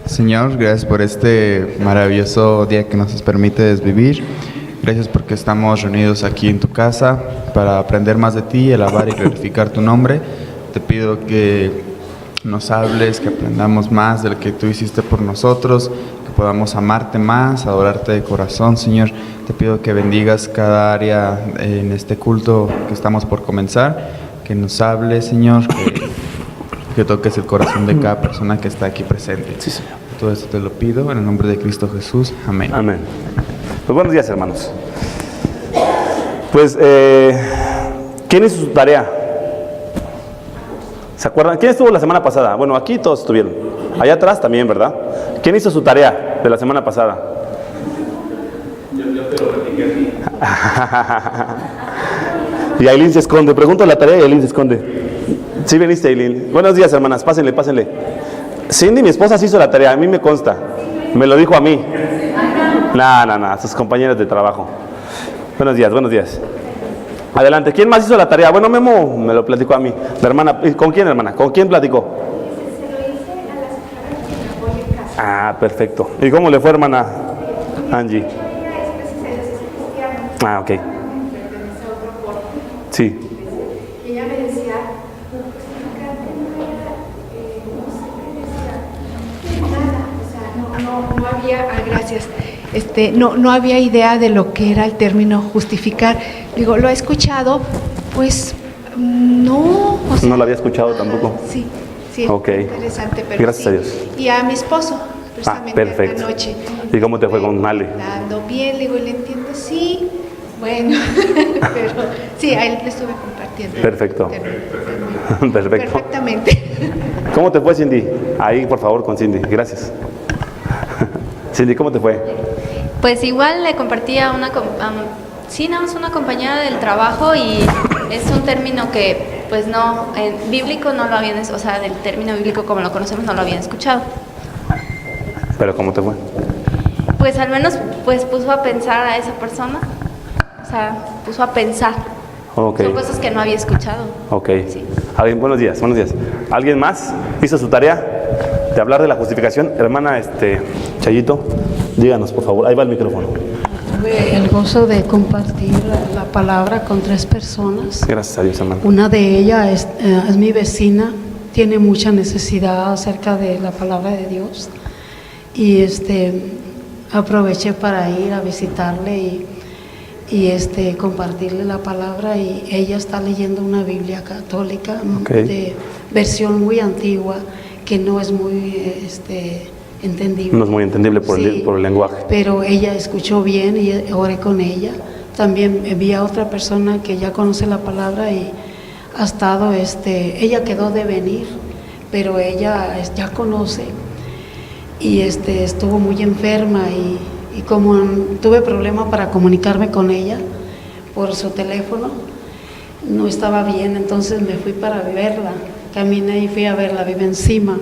Señor, gracias por este maravilloso día que nos permites vivir. Gracias porque estamos reunidos aquí en tu casa para aprender más de ti, alabar y glorificar tu nombre. Te pido que nos hables, que aprendamos más de lo que tú hiciste por nosotros, que podamos amarte más, adorarte de corazón, Señor. Te pido que bendigas cada área en este culto que estamos por comenzar, que nos hables, Señor, que toques el corazón de cada persona que está aquí presente. Sí, Señor. Todo esto te lo pido en el nombre de Cristo Jesús. Amén. Amén. Pues buenos días, hermanos. Pues, ¿quién hizo su tarea? ¿Se acuerdan? ¿Quién estuvo la semana pasada? Bueno, aquí todos estuvieron. Allá atrás también, ¿verdad? ¿Quién hizo su tarea de la semana pasada? Yo te lo platiqué a ti. Y Aileen se esconde. Pregunto la tarea y Aileen se esconde. Sí viniste, Aileen. Buenos días, hermanas. Pásenle, pásenle. Cindy, mi esposa, sí hizo la tarea. A mí me consta. Me lo dijo a mí. No, sus compañeras de trabajo. Buenos días, buenos días. Adelante. ¿Quién más hizo la tarea? Bueno, Memo me lo platicó a mí. La hermana. ¿Con quién, hermana? ¿Con quién platicó? Se lo hice a las señoras que me voy en casa. Ah, perfecto. ¿Y cómo le fue, hermana Angie? Ella es cristiana. Ah, ok. Pertenece a otro corte. Sí. Y ella me decía, justificarte no era, no sé, me decía, nada, o sea, no había, gracias, no había idea de lo que era el término justificar. Digo, lo he escuchado, pues no. O sea, No lo había escuchado tampoco. Sí, Ok. interesante. Pero Gracias a sí. Dios. Y a mi esposo, precisamente perfecto. anoche. ¿Y cómo te fue con Ale? Ando bien, le digo, ¿le entiendo? Sí, bueno, pero sí, a él le estuve compartiendo. Perfecto. Perfecto. Perfectamente. ¿Cómo te fue, Cindy? Ahí, por favor, con Cindy. Gracias. Cindy, ¿cómo te fue? Pues igual le compartí a una compañera del trabajo y es un término que pues no, en bíblico no lo habían, o sea, del término bíblico como lo conocemos no lo habían escuchado. ¿Pero cómo te fue? Pues al menos pues puso a pensar a esa persona, o sea, puso a pensar. Ok. Son cosas que no había escuchado. Ok. Sí. ¿Alguien? Buenos días, buenos días. ¿Alguien más hizo su tarea de hablar de la justificación? Hermana Chayito, díganos, por favor. Ahí va el micrófono. Tuve el gozo de compartir la palabra con 3 personas. Gracias a Dios, hermano. Una de ellas es mi vecina, tiene mucha necesidad acerca de la palabra de Dios y aproveché para ir a visitarle y compartirle la palabra, y ella está leyendo una Biblia católica de versión muy antigua que no es muy entendible. No es muy entendible por, Sí, por el lenguaje. pero ella escuchó bien y oré con ella. También vi a otra persona que ya conoce la palabra y ha estado, ella quedó de venir, pero ella ya conoce y estuvo muy enferma y como tuve problema para comunicarme con ella por su teléfono, no estaba bien, entonces me fui para verla, caminé y fui a verla, vive encima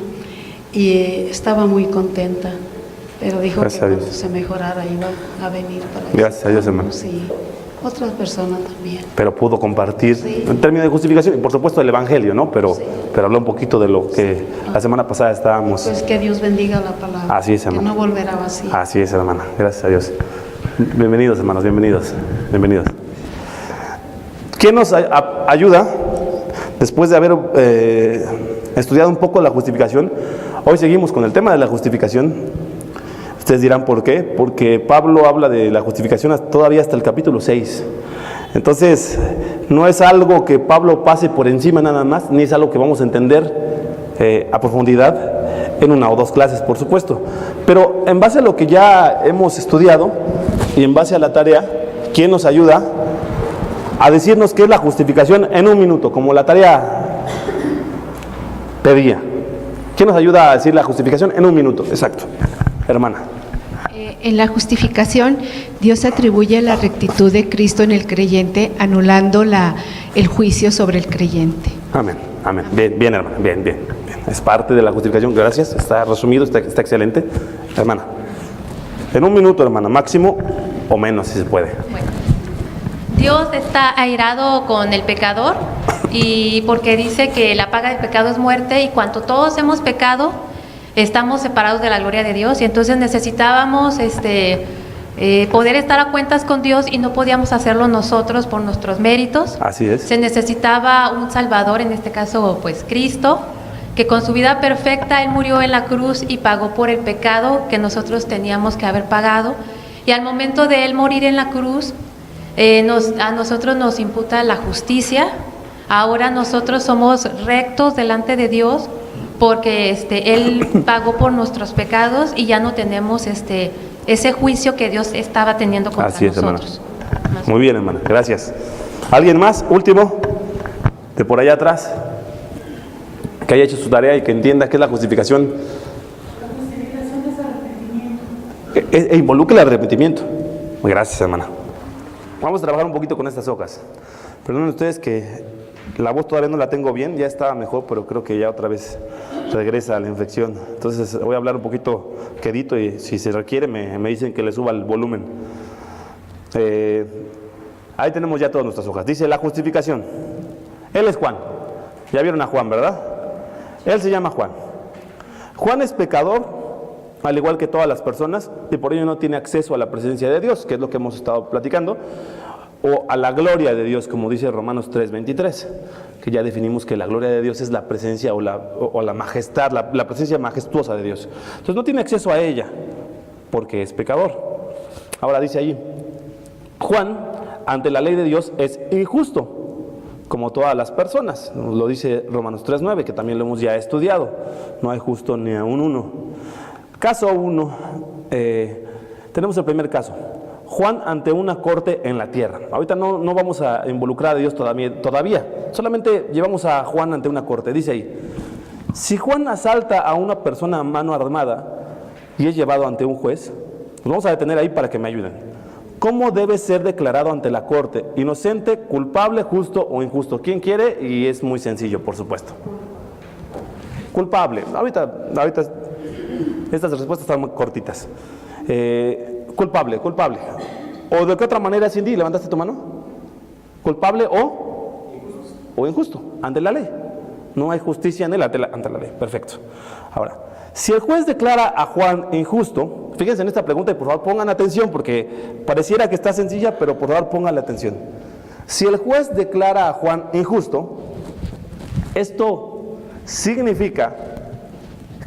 y estaba muy contenta, pero dijo Gracias que a Dios. cuando se mejorara iba a venir para Gracias a Dios, hermano. Sí, otras personas también. Pero pudo compartir Sí. en términos de justificación y por supuesto el evangelio, ¿no? Pero habló un poquito de lo que la semana pasada estábamos. Pues que Dios bendiga la palabra. Así es, que hermano. no volverá vacía. Así es, hermana. Gracias a Dios. Bienvenidos, hermanos. Bienvenidos. Bienvenidos. ¿Quién nos ayuda después de haber estudiado un poco la justificación? Hoy seguimos con el tema de la justificación. Ustedes dirán por qué. Porque Pablo habla de la justificación todavía hasta el capítulo 6. Entonces, no es algo que Pablo pase por encima nada más, ni es algo que vamos a entender a profundidad en 1 o 2 clases, por supuesto. Pero en base a lo que ya hemos estudiado y en base a la tarea, ¿quién nos ayuda a decirnos qué es la justificación en 1 minuto, como la tarea pedía? ¿Quién nos ayuda a decir la justificación en 1 minuto? Exacto. Hermana. En la justificación, Dios atribuye la rectitud de Cristo en el creyente, anulando el juicio sobre el creyente. Amén, amén. Bien, hermana, bien. Es parte de la justificación, gracias. Está resumido, está excelente. Hermana. En 1 minuto, hermana, máximo o menos, si se puede. Bueno, Dios está airado con el pecador y porque dice que la paga del pecado es muerte y cuanto todos hemos pecado, estamos separados de la gloria de Dios y entonces necesitábamos poder estar a cuentas con Dios y no podíamos hacerlo nosotros por nuestros méritos. Así es. Se necesitaba un Salvador, en este caso pues Cristo, que con su vida perfecta Él murió en la cruz y pagó por el pecado que nosotros teníamos que haber pagado. Y al momento de Él morir en la cruz, a nosotros nos imputa la justicia. Ahora nosotros somos rectos delante de Dios porque Él pagó por nuestros pecados y ya no tenemos ese juicio que Dios estaba teniendo contra Así es, nosotros. hermana. Muy bien, hermana, gracias. ¿Alguien más? Último, de por allá atrás, que haya hecho su tarea y que entienda qué es la justificación. La justificación es arrepentimiento. Involucra el arrepentimiento. Gracias, hermana. Vamos a trabajar un poquito con estas hojas. Perdonen ustedes que la voz todavía no la tengo bien, ya estaba mejor, pero creo que ya otra vez regresa a la infección. Entonces voy a hablar un poquito quedito y si se requiere me dicen que le suba el volumen. Ahí tenemos ya todas nuestras hojas. Dice la justificación. Él es Juan. Ya vieron a Juan, ¿verdad? Él se llama Juan. Juan es pecador, al igual que todas las personas, y por ello no tiene acceso a la presencia de Dios, que es lo que hemos estado platicando, o a la gloria de Dios, como dice Romanos 3:23, que ya definimos que la gloria de Dios es la presencia o la majestad, la presencia majestuosa de Dios. Entonces no tiene acceso a ella, porque es pecador. Ahora dice allí, Juan, ante la ley de Dios, es injusto, como todas las personas. Lo dice Romanos 3:9, que también lo hemos ya estudiado. No hay justo ni a un uno. Caso 1, tenemos el primer caso. Juan ante una corte en la tierra. Ahorita no vamos a involucrar a Dios todavía. Solamente llevamos a Juan ante una corte. Dice ahí, si Juan asalta a una persona a mano armada y es llevado ante un juez, nos vamos a detener ahí para que me ayuden. ¿Cómo debe ser declarado ante la corte? ¿Inocente, culpable, justo o injusto? ¿Quién quiere? Y es muy sencillo, por supuesto. Culpable. Ahorita estas respuestas están muy cortitas. Culpable. ¿O de qué otra manera, Cindy? ¿Levantaste tu mano? ¿Culpable o injusto? Ante la ley. No hay justicia en él ante la ley. Perfecto. Ahora, si el juez declara a Juan injusto, fíjense en esta pregunta y por favor pongan atención porque pareciera que está sencilla, pero por favor pongan atención. Si el juez declara a Juan injusto, esto significa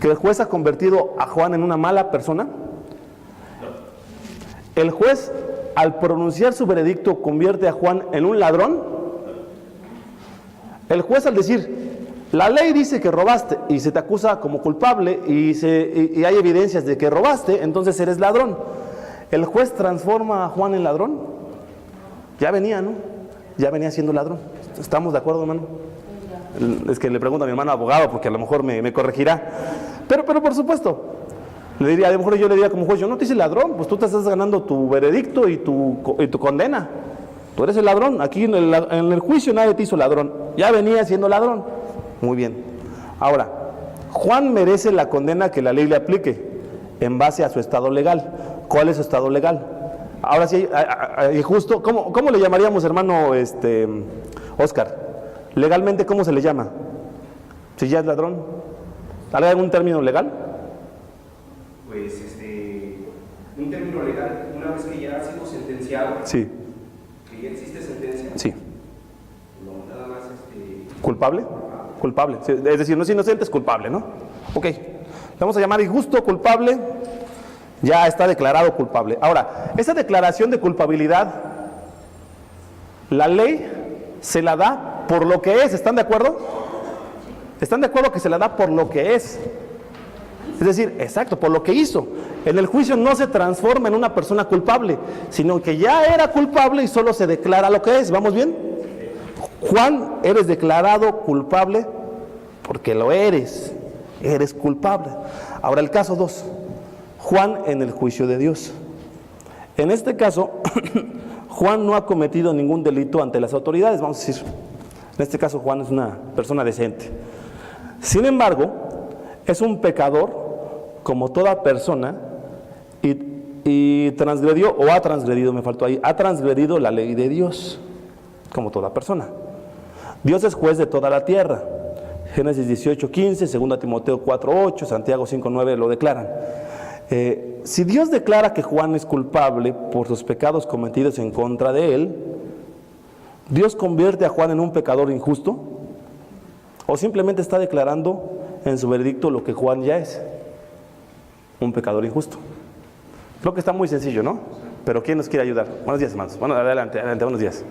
que el juez ha convertido a Juan en una mala persona. El juez, al pronunciar su veredicto, convierte a Juan en un ladrón. El juez, al decir, la ley dice que robaste y se te acusa como culpable y hay evidencias de que robaste, entonces eres ladrón. ¿El juez transforma a Juan en ladrón? Ya venía, ¿no? Ya venía siendo ladrón. ¿Estamos de acuerdo, hermano? Es que le pregunto a mi hermano abogado porque a lo mejor me corregirá. Pero por supuesto, a lo mejor yo le diría como juez, yo no te hice ladrón, pues tú te estás ganando tu veredicto y tu condena. Tú eres el ladrón. Aquí en el juicio nadie te hizo ladrón. Ya venía siendo ladrón. Muy bien. Ahora, Juan merece la condena que la ley le aplique en base a su estado legal. ¿Cuál es su estado legal? Ahora sí, justo, ¿cómo le llamaríamos, hermano Oscar? Legalmente, ¿cómo se le llama? Si ya es ladrón. ¿Hay algún término legal? Pues un término legal, una vez que ya ha sido sentenciado, sí, que ya existe sentencia, sí. No, nada más ¿Culpable? Culpable, sí, es decir, no es inocente, es culpable, ¿no? Ok, le vamos a llamar injusto, culpable, ya está declarado culpable. Ahora, esa declaración de culpabilidad, la ley se la da por lo que es, ¿están de acuerdo? ¿Están de acuerdo que se la da por lo que es? Es decir, exacto, por lo que hizo. En el juicio no se transforma en una persona culpable, sino que ya era culpable y solo se declara lo que es. ¿Vamos bien? Juan, eres declarado culpable porque lo eres. Eres culpable. Ahora el caso 2. Juan en el juicio de Dios. En este caso, Juan no ha cometido ningún delito ante las autoridades, vamos a decir. En este caso, Juan es una persona decente. Sin embargo, es un pecador como toda persona y transgredió, o ha transgredido, me faltó ahí, ha transgredido la ley de Dios como toda persona. Dios es juez de toda la tierra. Génesis 18:15, 2 Timoteo 4:8, Santiago 5:9 lo declaran. Si Dios declara que Juan es culpable por sus pecados cometidos en contra de él, ¿Dios convierte a Juan en un pecador injusto? ¿O simplemente está declarando en su veredicto lo que Juan ya es? Un pecador injusto. Creo que está muy sencillo, ¿no? Pero ¿quién nos quiere ayudar? Buenos días, hermanos. Bueno, adelante, buenos días.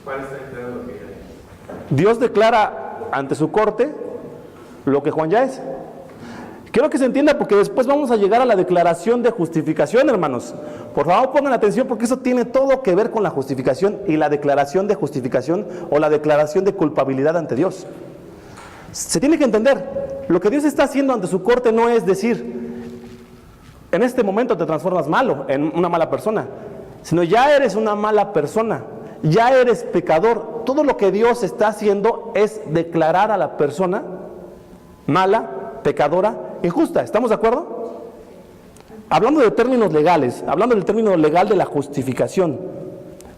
¿Cuál está declarando lo que ya es? Dios declara ante su corte lo que Juan ya es. Quiero que se entienda porque después vamos a llegar a la declaración de justificación, hermanos. Por favor, pongan atención porque eso tiene todo que ver con la justificación y la declaración de justificación o la declaración de culpabilidad ante Dios. Se tiene que entender, lo que Dios está haciendo ante su corte no es decir, en este momento te transformas malo, en una mala persona, sino ya eres una mala persona, ya eres pecador. Todo lo que Dios está haciendo es declarar a la persona mala, pecadora, injusta. ¿Estamos de acuerdo? Hablando de términos legales, hablando del término legal de la justificación.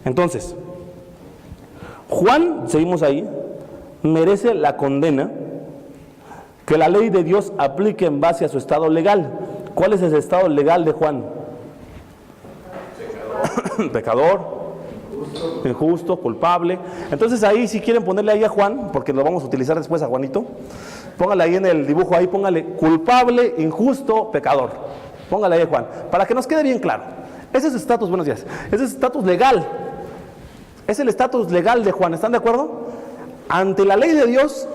Entonces, Juan, seguimos ahí, merece la condena que la ley de Dios aplique en base a su estado legal. ¿Cuál es el estado legal de Juan? Pecador, injusto, culpable. Entonces ahí, si quieren ponerle ahí a Juan, porque lo vamos a utilizar después a Juanito, póngale ahí en el dibujo, ahí póngale culpable, injusto, pecador. Póngale ahí a Juan, para que nos quede bien claro. Ese es su estatus, buenos días, ese es su estatus legal. Es el estatus legal de Juan, ¿están de acuerdo? Ante la ley de Dios,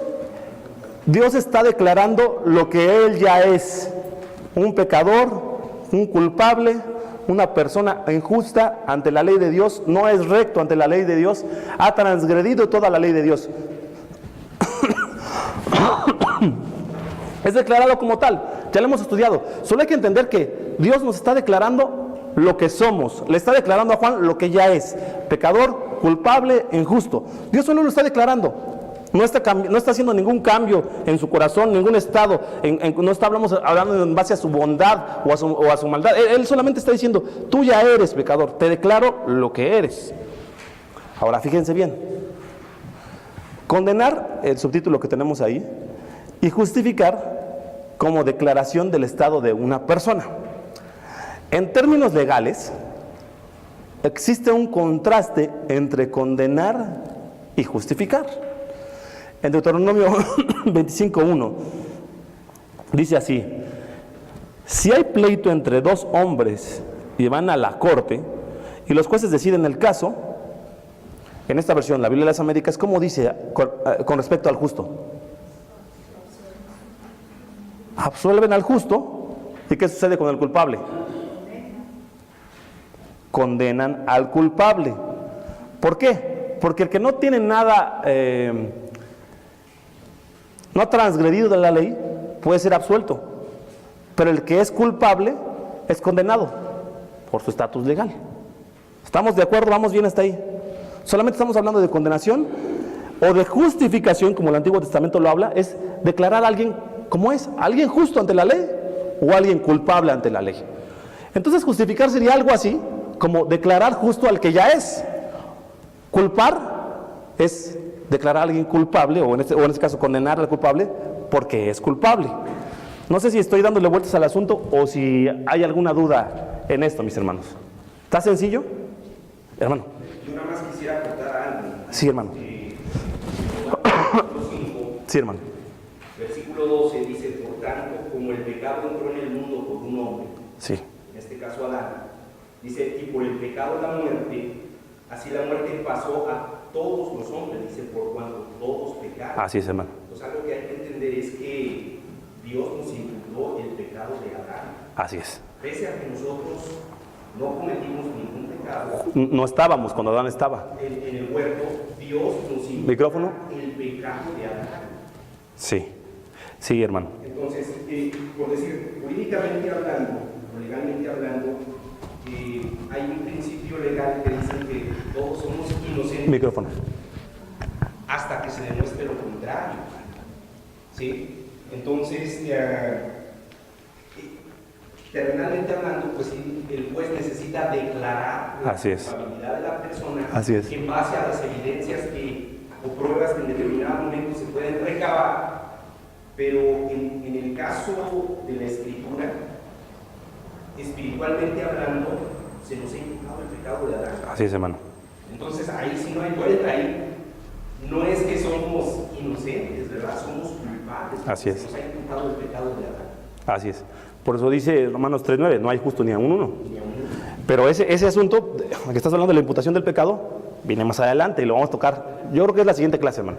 Dios está declarando lo que él ya es: un pecador, un culpable, una persona injusta ante la ley de Dios, no es recto ante la ley de Dios, ha transgredido toda la ley de Dios. Es declarado como tal, ya lo hemos estudiado. Solo hay que entender que Dios nos está declarando lo que somos, le está declarando a Juan lo que ya es: pecador, culpable, injusto. Dios solo lo está declarando. No está haciendo ningún cambio en su corazón, ningún estado, no estamos hablando en base a su bondad o a su maldad. Él solamente está diciendo, tú ya eres pecador, te declaro lo que eres. Ahora fíjense bien, condenar, el subtítulo que tenemos ahí, y justificar como declaración del estado de una persona. En términos legales, existe un contraste entre condenar y justificar. En Deuteronomio 25:1 dice así: si hay pleito entre dos hombres y van a la corte y los jueces deciden el caso, en esta versión, la Biblia de las Américas, ¿cómo dice con respecto al justo? Absuelven al justo. ¿Y qué sucede con el culpable? Condenan al culpable. ¿Por qué? Porque el que no tiene nada, no ha transgredido de la ley, puede ser absuelto, pero el que es culpable es condenado por su estatus legal. ¿Estamos de acuerdo? ¿Vamos bien hasta ahí? Solamente estamos hablando de condenación o de justificación, como el Antiguo Testamento lo habla, es declarar a alguien como es, alguien justo ante la ley o alguien culpable ante la ley. Entonces justificar sería algo así, como declarar justo al que ya es. Culpar es declarar a alguien culpable, o en este caso condenar al culpable porque es culpable. No sé si estoy dándole vueltas al asunto o si hay alguna duda en esto, mis hermanos. ¿Está sencillo? Hermano. Yo nada más quisiera aportar algo. Sí, hermano. Capítulo 5, Sí, hermano. versículo 12 dice: por tanto, como el pecado entró en el mundo por un hombre, Sí. en este caso Adán, dice, y por el pecado la muerte, así la muerte pasó a todos los hombres, dice, por cuanto todos pecaron. Así es, hermano. Entonces algo que hay que entender es que Dios nos imputó el pecado de Adán. Así es. Pese a que nosotros no cometimos ningún pecado, No estábamos cuando Adán estaba. en el huerto, Dios nos imputó ¿Micrófono? el pecado de Adán. Sí. Sí, hermano. Entonces, por decir, jurídicamente hablando, o legalmente hablando, hay un principio legal que dice que todos somos inocentes Micrófono. hasta que se demuestre lo contrario. ¿Sí? Entonces, terrenalmente hablando, pues sí, el juez necesita declarar la Así es. culpabilidad de la persona Así es. en base a las evidencias o pruebas que en determinado momento se pueden recabar, pero en el caso de la escritura, espiritualmente hablando, se nos ha imputado el pecado de Adán. Así es, hermano. Entonces ahí sí no hay vuelta, ahí no es que somos inocentes, ¿verdad? Somos culpables. Así es. Se nos ha imputado el pecado de Adán. Así es. Por eso dice Romanos 3:9, no hay justo ni a uno. Pero ese asunto, que estás hablando de la imputación del pecado, viene más adelante y lo vamos a tocar. Yo creo que es la siguiente clase, hermano.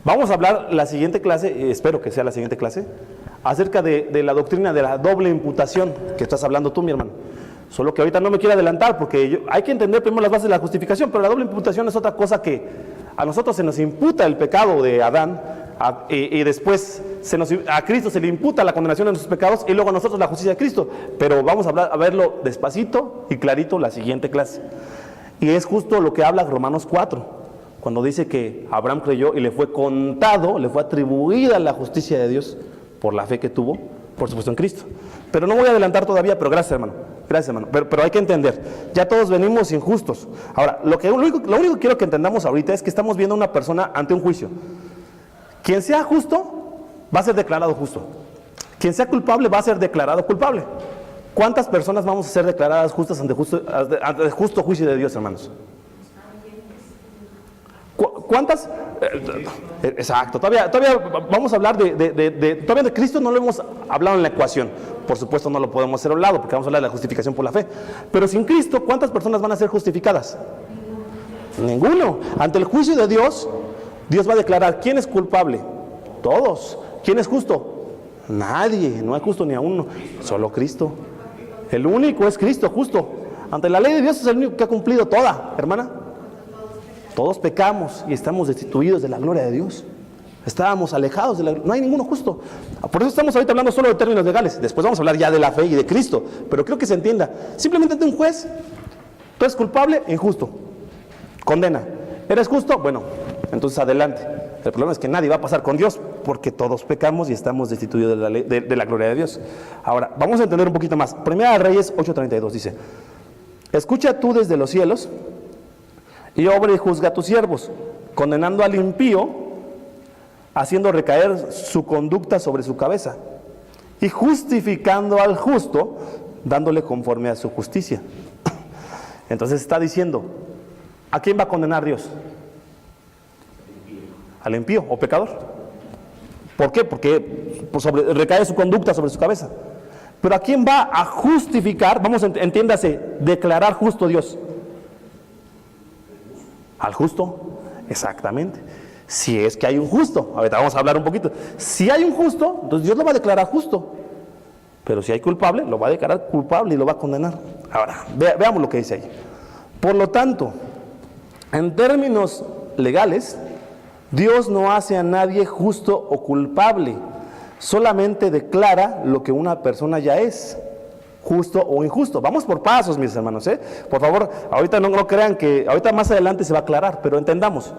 Vamos a hablar la siguiente clase, espero que sea la siguiente clase, acerca de la doctrina de la doble imputación que estás hablando tú, mi hermano. Solo que ahorita no me quiero adelantar porque hay que entender primero las bases de la justificación, pero la doble imputación es otra cosa que a nosotros se nos imputa el pecado de Adán y después a Cristo se le imputa la condenación de nuestros pecados y luego a nosotros la justicia de Cristo. Pero vamos a verlo despacito y clarito la siguiente clase. Y es justo lo que habla Romanos 4. Cuando dice que Abraham creyó y le fue contado, le fue atribuida la justicia de Dios por la fe que tuvo, por supuesto en Cristo. Pero no voy a adelantar todavía, pero gracias hermano, pero hay que entender, ya todos venimos injustos. Ahora, lo único que quiero que entendamos ahorita es que estamos viendo a una persona ante un juicio. Quien sea justo, va a ser declarado justo. Quien sea culpable, va a ser declarado culpable. ¿Cuántas personas vamos a ser declaradas justas ante justo juicio de Dios, hermanos? ¿Cuántas? Exacto, todavía vamos a hablar todavía de Cristo no lo hemos hablado en la ecuación. Por supuesto no lo podemos hacer a un lado porque vamos a hablar de la justificación por la fe. Pero sin Cristo, ¿cuántas personas van a ser justificadas? Ninguno. Ante el juicio de Dios, Dios va a declarar quién es culpable. Todos. ¿Quién es justo? Nadie. No hay justo ni a uno. Solo Cristo. El único es Cristo, justo. Ante la ley de Dios es el único que ha cumplido toda, hermana. Todos pecamos y estamos destituidos de la gloria de Dios. Estábamos alejados de no hay ninguno justo. Por eso estamos ahorita hablando solo de términos legales. Después vamos a hablar ya de la fe y de Cristo. Pero creo que se entienda. Simplemente ante un juez, tú eres culpable, injusto. Condena. ¿Eres justo? Bueno, entonces adelante. El problema es que nadie va a pasar con Dios porque todos pecamos y estamos destituidos de la gloria de Dios. Ahora, vamos a entender un poquito más. Primera de Reyes 8:32 dice: escucha tú desde los cielos y obra y juzga a tus siervos, condenando al impío, haciendo recaer su conducta sobre su cabeza, y justificando al justo, dándole conforme a su justicia. Entonces está diciendo, ¿a quién va a condenar Dios? Al impío o pecador. ¿Por qué? Porque recae su conducta sobre su cabeza. Pero ¿a quién va a justificar? Vamos, entiéndase, declarar justo Dios. ¿Al justo? Exactamente. Si es que hay un justo, ahorita vamos a hablar un poquito. Si hay un justo, entonces Dios lo va a declarar justo. Pero si hay culpable, lo va a declarar culpable y lo va a condenar. Ahora, veamos lo que dice ahí. Por lo tanto, en términos legales, Dios no hace a nadie justo o culpable. Solamente declara lo que una persona ya es, justo o injusto. Vamos por pasos, mis hermanos, Por favor, ahorita no crean que, ahorita más adelante se va a aclarar, pero entendamos.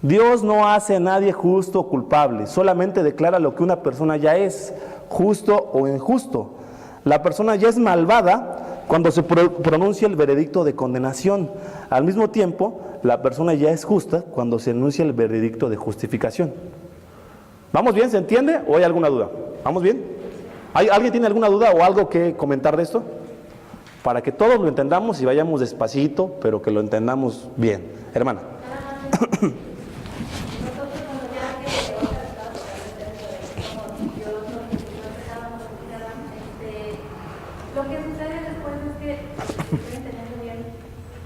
Dios no hace a nadie justo o culpable, solamente declara lo que una persona ya es, justo o injusto. La persona ya es malvada cuando se pronuncia el veredicto de condenación. Al mismo tiempo, la persona ya es justa cuando se enuncia el veredicto de justificación. ¿Vamos bien? ¿Se entiende? ¿O hay alguna duda? ¿Vamos bien? ¿Alguien tiene alguna duda o algo que comentar de esto? Para que todos lo entendamos y vayamos despacito, pero que lo entendamos bien. Hermana. Lo que sucede después es que, estoy entendiendo bien,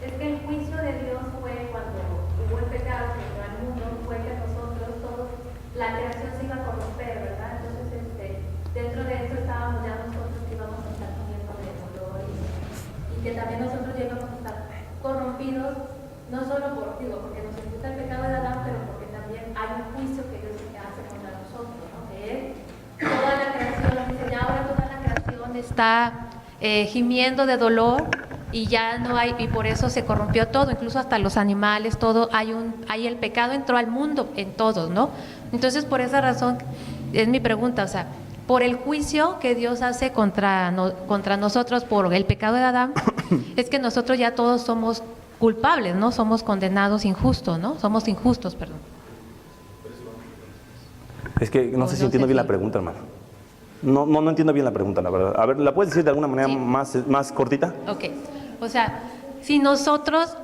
es que el juicio de Dios fue cuando hubo el pecado que entró al mundo, fue que nosotros todos, la creación se iba a corromper, ¿verdad? Entonces, dentro de eso estábamos ya nosotros que íbamos a estar comiendo de dolor y que también nosotros ya íbamos a estar corrompidos, no solo porque nos imputa el pecado de Adán, pero porque también hay un juicio que Dios hace contra nosotros, ¿no? Que es toda la creación, dice, ya ahora toda la creación está gimiendo de dolor y ya no hay, y por eso se corrompió todo, incluso hasta los animales, todo, hay el pecado entró al mundo en todos, ¿no? Entonces por esa razón es mi pregunta, o sea, por el juicio que Dios hace contra nosotros por el pecado de Adán, es que nosotros ya todos somos culpables, ¿no? Somos condenados injustos, ¿no? Somos injustos, perdón. Es que no sé si entiendo bien la pregunta, hermano. No entiendo bien la pregunta, la verdad. A ver, ¿la puedes decir de alguna manera más cortita? Ok, o sea, si nosotros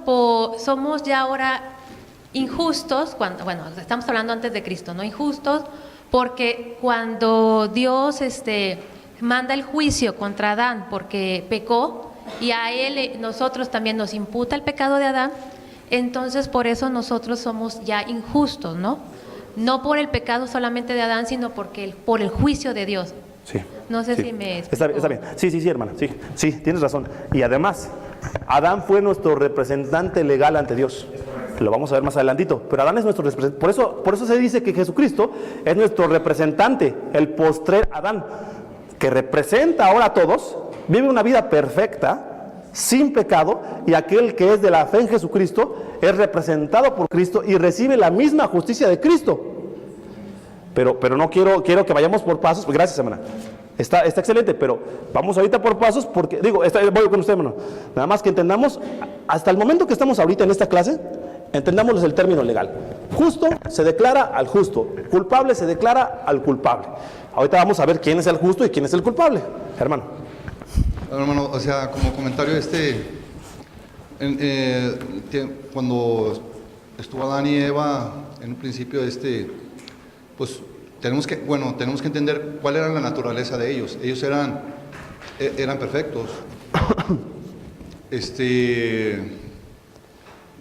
somos ya ahora injustos, bueno, estamos hablando antes de Cristo, ¿no? Injustos, porque cuando Dios manda el juicio contra Adán porque pecó, y a él nosotros también nos imputa el pecado de Adán, entonces por eso nosotros somos ya injustos, ¿no? No por el pecado solamente de Adán, sino por el juicio de Dios. Sí. No sé sí. si me explico. Está bien. Sí, hermana. Sí, tienes razón. Y además, Adán fue nuestro representante legal ante Dios. Lo vamos a ver más adelantito. Pero Adán es nuestro representante. Por eso se dice que Jesucristo es nuestro representante, el postrer Adán, que representa ahora a todos, vive una vida perfecta, sin pecado, y aquel que es de la fe en Jesucristo es representado por Cristo y recibe la misma justicia de Cristo. Pero no quiero que vayamos por pasos. Gracias, hermana. Está excelente, pero vamos ahorita por pasos porque, voy con usted, hermano. Nada más que entendamos, hasta el momento que estamos ahorita en esta clase, entendamos el término legal. Justo se declara al justo, culpable se declara al culpable. Ahorita vamos a ver quién es el justo y quién es el culpable, hermano. Hermano, o sea, como comentario cuando estuvo Adán y Eva, en un principio pues tenemos que entender cuál era la naturaleza de ellos. Ellos eran perfectos.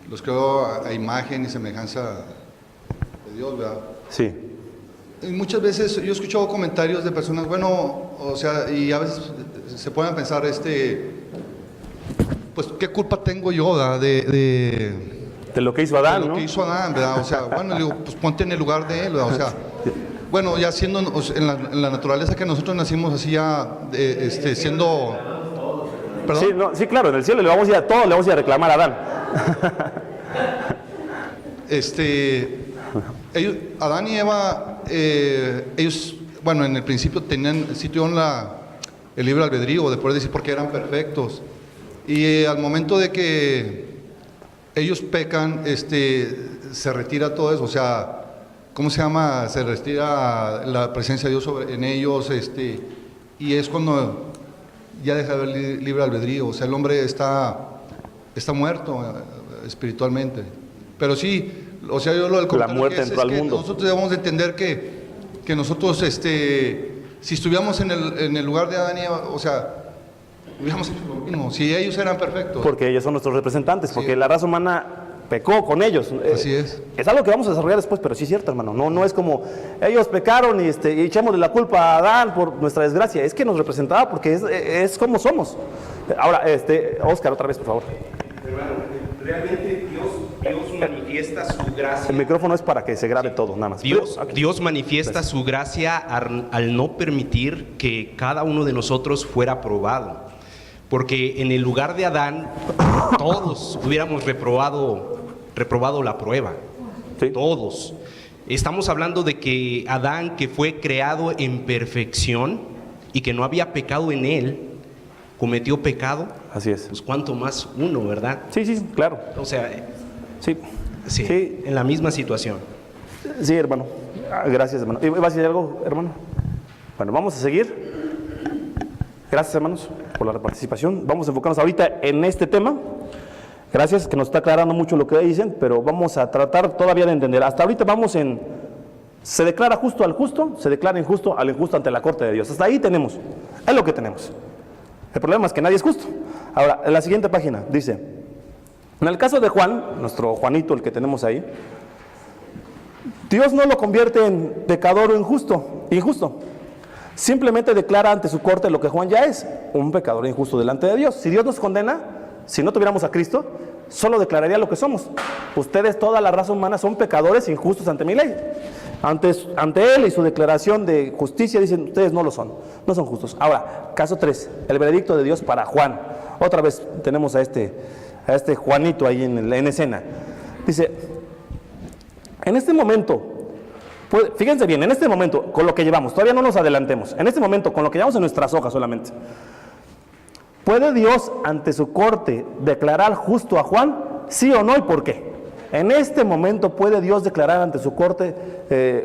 Los creó a imagen y semejanza de Dios, ¿verdad? Sí. Y muchas veces yo he escuchado comentarios de personas, y a veces se pueden pensar, pues, ¿qué culpa tengo yo, ¿verdad? de lo que hizo Adán, de lo ¿no? que hizo Adán, ¿verdad? O sea, le digo, pues ponte en el lugar de él, ¿verdad? O sea, ya siendo en la naturaleza que nosotros nacimos así ya, siendo... ¿Perdón? Sí, claro, en el cielo le vamos a ir a todos, le vamos a ir a reclamar a Adán. Adán y Eva, ellos, en el principio tuvieron el libre albedrío de poder decir porque eran perfectos. Y al momento de que ellos pecan, se retira todo eso, o sea, ¿cómo se llama? Se retira la presencia de Dios en ellos, y es cuando ya deja de haber libre albedrío, o sea, el hombre está muerto espiritualmente. Pero sí, o sea, yo lo del la muerte entró al mundo. Nosotros debemos de entender que nosotros, si estuviéramos en el lugar de Adán y Eva, o sea, hubiéramos hecho lo mismo, si ellos eran perfectos. Porque ellos son nuestros representantes, porque la raza humana pecó con ellos. Así es. Es algo que vamos a desarrollar después, pero sí es cierto, hermano. No es como ellos pecaron y echémosle la culpa a Adán por nuestra desgracia. Es que nos representaba porque es como somos. Ahora, Oscar, otra vez, por favor. Hermano, realmente Dios manifiesta su gracia. El micrófono es para que se grabe todo, nada más. Dios manifiesta su gracia al no permitir que cada uno de nosotros fuera probado. Porque en el lugar de Adán, todos hubiéramos reprobado la prueba. ¿Sí? Todos. Estamos hablando de que Adán, que fue creado en perfección y que no había pecado en él, cometió pecado. Así es. Pues cuánto más uno, ¿verdad? Sí, claro. O sea, sí, en la misma situación. Sí, hermano. Gracias, hermano. ¿Iba a decir algo, hermano? Bueno, vamos a seguir. Gracias, hermanos, por la participación. Vamos a enfocarnos ahorita en este tema. Gracias, que nos está aclarando mucho lo que dicen, pero vamos a tratar todavía de entender. Hasta ahorita vamos se declara justo al justo, se declara injusto al injusto ante la corte de Dios. Hasta ahí tenemos, es lo que tenemos. El problema es que nadie es justo. Ahora, en la siguiente página dice, en el caso de Juan, nuestro Juanito, el que tenemos ahí, Dios no lo convierte en pecador o injusto. Simplemente declara ante su corte lo que Juan ya es, un pecador injusto delante de Dios. Si Dios nos condena, si no tuviéramos a Cristo, solo declararía lo que somos. Ustedes, toda la raza humana, son pecadores injustos ante mi ley. Ante Él y su declaración de justicia, dicen, ustedes no lo son, no son justos. Ahora, caso 3, el veredicto de Dios para Juan. Otra vez tenemos a este Juanito ahí en escena. Dice, en este momento, Fíjense bien, en este momento, con lo que llevamos, todavía no nos adelantemos, en este momento, con lo que llevamos en nuestras hojas solamente, ¿puede Dios ante su corte declarar justo a Juan? ¿Sí o no y por qué? En este momento, ¿puede Dios declarar ante su corte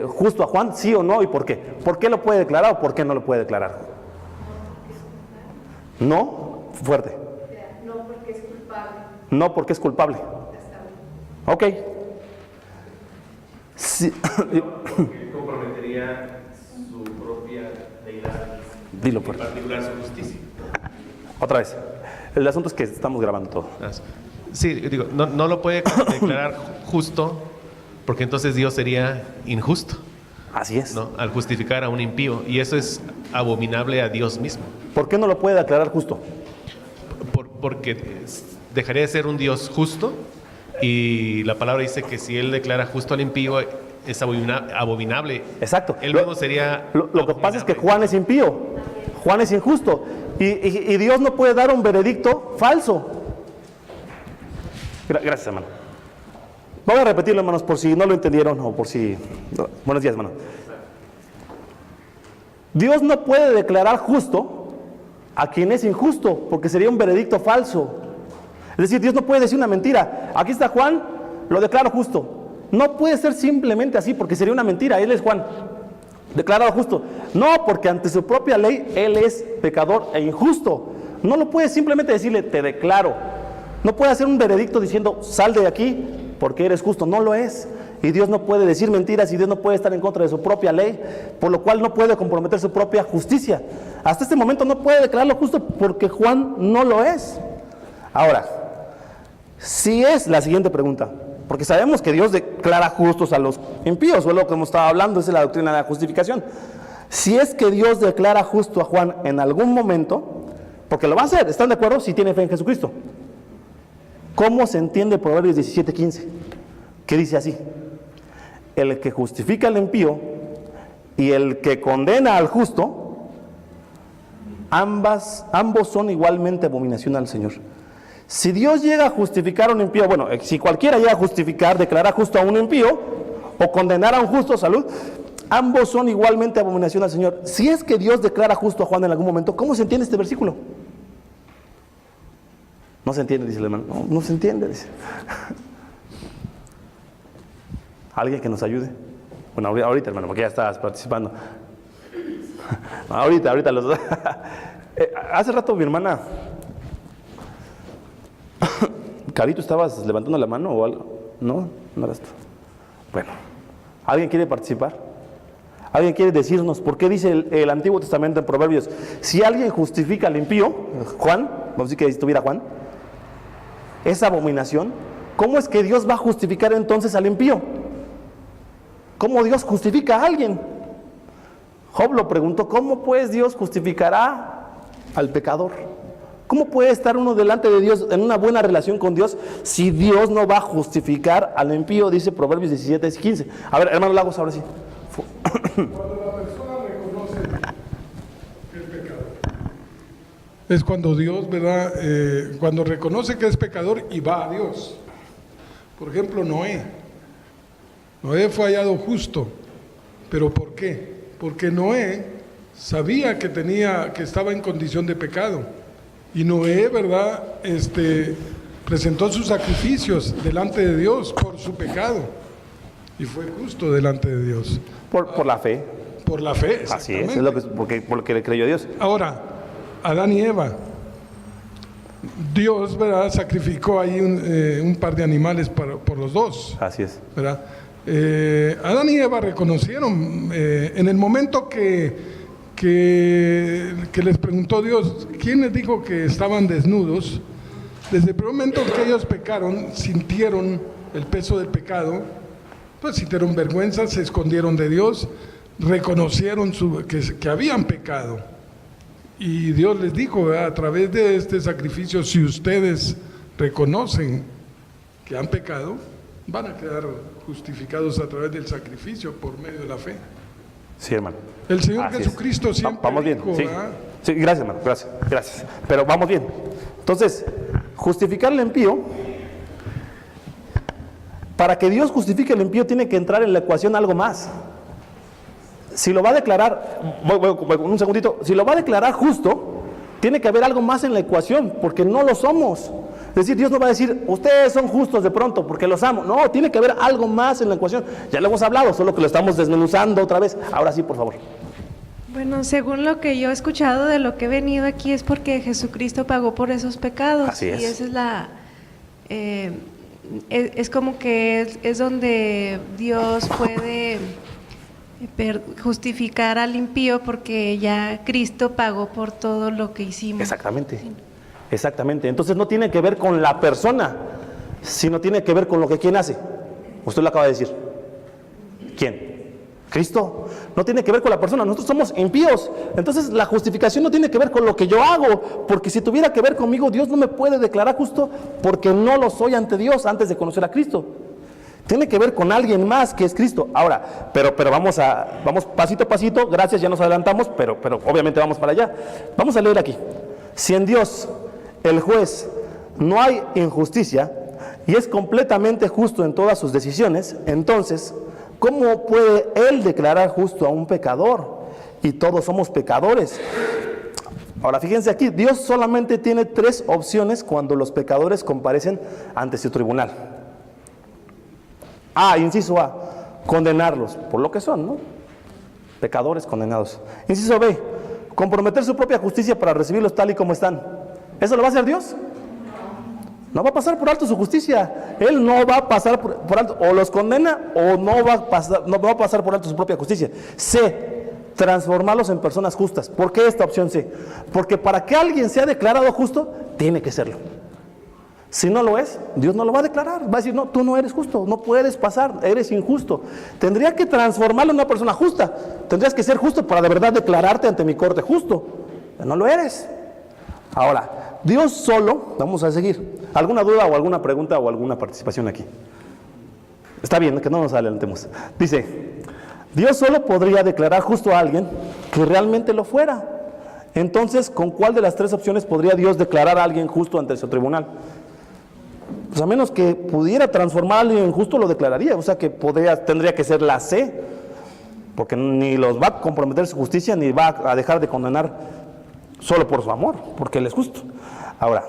justo a Juan? ¿Sí o no y por qué? ¿Por qué lo puede declarar o por qué no lo puede declarar? No, fuerte. No porque es culpable. No porque es culpable. Ok. Sí. Porque comprometería su propia deidad. Dilo, en fuerte. particular su justicia. Otra vez. El asunto es que estamos grabando todo. Sí, digo, no lo puede declarar justo porque entonces Dios sería injusto. Así es. ¿No? Al justificar a un impío. Y eso es abominable a Dios mismo. ¿Por qué no lo puede declarar justo? Porque dejaría de ser un Dios justo y la palabra dice que si Él declara justo al impío es abominable. Exacto. Él mismo sería Lo que pasa es que Juan es impío. Juan es injusto. Y Dios no puede dar un veredicto falso. Gracias, hermano. Vamos a repetirlo, hermanos, por si no lo entendieron o por si... No. Buenos días, hermano. Dios no puede declarar justo a quien es injusto, porque sería un veredicto falso. Es decir, Dios no puede decir una mentira. Aquí está Juan, lo declaro justo. No puede ser simplemente así, porque sería una mentira. Él es Juan, declarado justo. No, porque ante su propia ley, él es pecador e injusto. No lo puede simplemente decirle, te declaro. No puede hacer un veredicto diciendo, sal de aquí porque eres justo. No lo es. Y Dios no puede decir mentiras y Dios no puede estar en contra de su propia ley, por lo cual no puede comprometer su propia justicia. Hasta este momento no puede declararlo justo porque Juan no lo es. Ahora, si es la siguiente pregunta, porque sabemos que Dios declara justos a los impíos, o es lo que hemos estado hablando, es la doctrina de la justificación. Si es que Dios declara justo a Juan en algún momento, porque lo va a hacer, ¿están de acuerdo? Si tiene fe en Jesucristo. ¿Cómo se entiende Proverbios 17:15? Que dice así: el que justifica al impío y el que condena al justo, ambos son igualmente abominación al Señor. Si Dios llega a justificar a un impío, bueno, si cualquiera llega a justificar, declarar justo a un impío o condenar a un justo, salud, ambos son igualmente abominación al Señor. Si es que Dios declara justo a Juan en algún momento, ¿cómo se entiende este versículo? No se entiende, dice el hermano. No se entiende, dice. ¿Alguien que nos ayude? Bueno, ahorita, hermano, porque ya estabas participando. Ahorita los dos. Hace rato mi hermana... Carito, ¿estabas levantando la mano o algo? No, no eras tú. Bueno, ¿alguien quiere participar? ¿Alguien quiere decirnos por qué dice el Antiguo Testamento en Proverbios? Si alguien justifica al impío, Juan, vamos a decir que estuviera Juan, esa abominación, ¿cómo es que Dios va a justificar entonces al impío? ¿Cómo Dios justifica a alguien? Job lo preguntó, ¿cómo pues Dios justificará al pecador? ¿Cómo puede estar uno delante de Dios en una buena relación con Dios si Dios no va a justificar al impío? Dice Proverbios 17:15. A ver, hermano Lagos, ahora sí. Cuando la persona reconoce que es pecador, es cuando Dios, ¿verdad? Cuando reconoce que es pecador y va a Dios. Por ejemplo, Noé. Noé fue hallado justo. ¿Pero por qué? Porque Noé sabía que estaba en condición de pecado. Y Noé, ¿verdad? Presentó sus sacrificios delante de Dios por su pecado. Y fue justo delante de Dios. Por la fe. Por la fe, así es lo que, porque le creyó a Dios. Ahora, Adán y Eva. Dios, ¿verdad? Sacrificó ahí un par de animales por los dos. Así es. ¿Verdad? Adán y Eva reconocieron en el momento que les preguntó Dios, ¿quién les dijo que estaban desnudos? Desde el momento que ellos pecaron, sintieron el peso del pecado, pues sintieron vergüenza, se escondieron de Dios, reconocieron que habían pecado. Y Dios les dijo, a través de este sacrificio, si ustedes reconocen que han pecado, van a quedar justificados a través del sacrificio por medio de la fe. Sí, hermano. El Señor Así Jesucristo es. siempre vamos bien, dijo, sí. Sí, gracias, hermano, gracias. Pero vamos bien. Entonces, justificar al impío, para que Dios justifique al impío, tiene que entrar en la ecuación algo más. si lo va a declarar, voy un segundito, si lo va a declarar justo, tiene que haber algo más en la ecuación, porque no lo somos. Es decir, Dios no va a decir, ustedes son justos de pronto, porque los amo. No, tiene que haber algo más en la ecuación. Ya lo hemos hablado, solo que lo estamos desmenuzando otra vez. Ahora sí, por favor. Bueno, según lo que yo he escuchado de lo que he venido aquí es porque Jesucristo pagó por esos pecados. Así es. Y esa es la... es como que es donde Dios puede justificar al impío porque ya Cristo pagó por todo lo que hicimos. Exactamente. Exactamente. Entonces no tiene que ver con la persona, sino tiene que ver con lo que quién hace. Usted lo acaba de decir. ¿Quién? Cristo. No tiene que ver con la persona. Nosotros somos impíos. Entonces la justificación no tiene que ver con lo que yo hago, porque si tuviera que ver conmigo, Dios no me puede declarar justo porque no lo soy ante Dios antes de conocer a Cristo. Tiene que ver con alguien más que es Cristo. Ahora, pero vamos pasito a pasito. Gracias, ya nos adelantamos, pero obviamente vamos para allá. Vamos a leer aquí. Si en Dios, el juez, no hay injusticia y es completamente justo en todas sus decisiones, entonces, ¿cómo puede Él declarar justo a un pecador? Y todos somos pecadores. Ahora, fíjense aquí, Dios solamente tiene 3 opciones cuando los pecadores comparecen ante su tribunal. Inciso A, condenarlos por lo que son, ¿no? Pecadores condenados. Inciso B, comprometer su propia justicia para recibirlos tal y como están. ¿Eso lo va a hacer Dios? No va a pasar por alto su justicia. Él no va a pasar por alto, o los condena o no va a pasar por alto su propia justicia. C, transformarlos en personas justas. ¿Por qué esta opción C? Porque para que alguien sea declarado justo, tiene que serlo. Si no lo es, Dios no lo va a declarar. Va a decir, no, tú no eres justo, no puedes pasar, eres injusto. Tendría que transformarlo en una persona justa. Tendrías que ser justo para de verdad declararte ante mi corte justo. Pero no lo eres. Ahora, Dios solo, vamos a seguir. ¿Alguna duda o alguna pregunta o alguna participación aquí? Está bien, que no nos adelantemos. Dice, Dios solo podría declarar justo a alguien que realmente lo fuera. Entonces, ¿con cuál de las 3 opciones podría Dios declarar a alguien justo ante su tribunal? Pues a menos que pudiera transformar a alguien justo, lo declararía. O sea que tendría que ser la C, porque ni los va a comprometer su justicia, ni va a dejar de condenar solo por su amor, porque Él es justo. Ahora,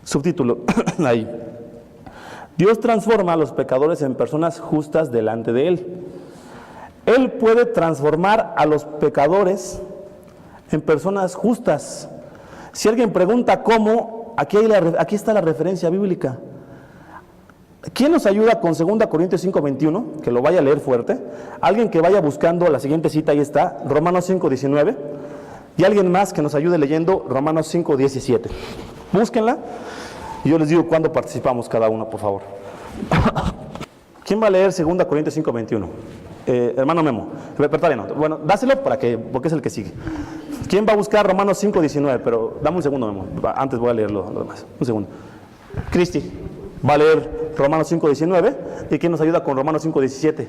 subtítulo, ahí. Dios transforma a los pecadores en personas justas delante de Él. Él puede transformar a los pecadores en personas justas. Si alguien pregunta cómo, aquí está la referencia bíblica. ¿Quién nos ayuda con 2 Corintios 5:21? Que lo vaya a leer fuerte. Alguien que vaya buscando la siguiente cita, ahí está, Romanos 5:19. Y alguien más que nos ayude leyendo Romanos 5:17. Búsquenla y yo les digo cuándo participamos cada uno, por favor. ¿Quién va a leer 2 Corintios 5:21? Hermano Memo. Bueno, dáselo porque es el que sigue. ¿Quién va a buscar Romanos 5:19? Pero dame un segundo, Memo. Antes voy a leer lo demás. Un segundo. Cristi va a leer Romanos 5:19. ¿Y quién nos ayuda con Romanos 5:17?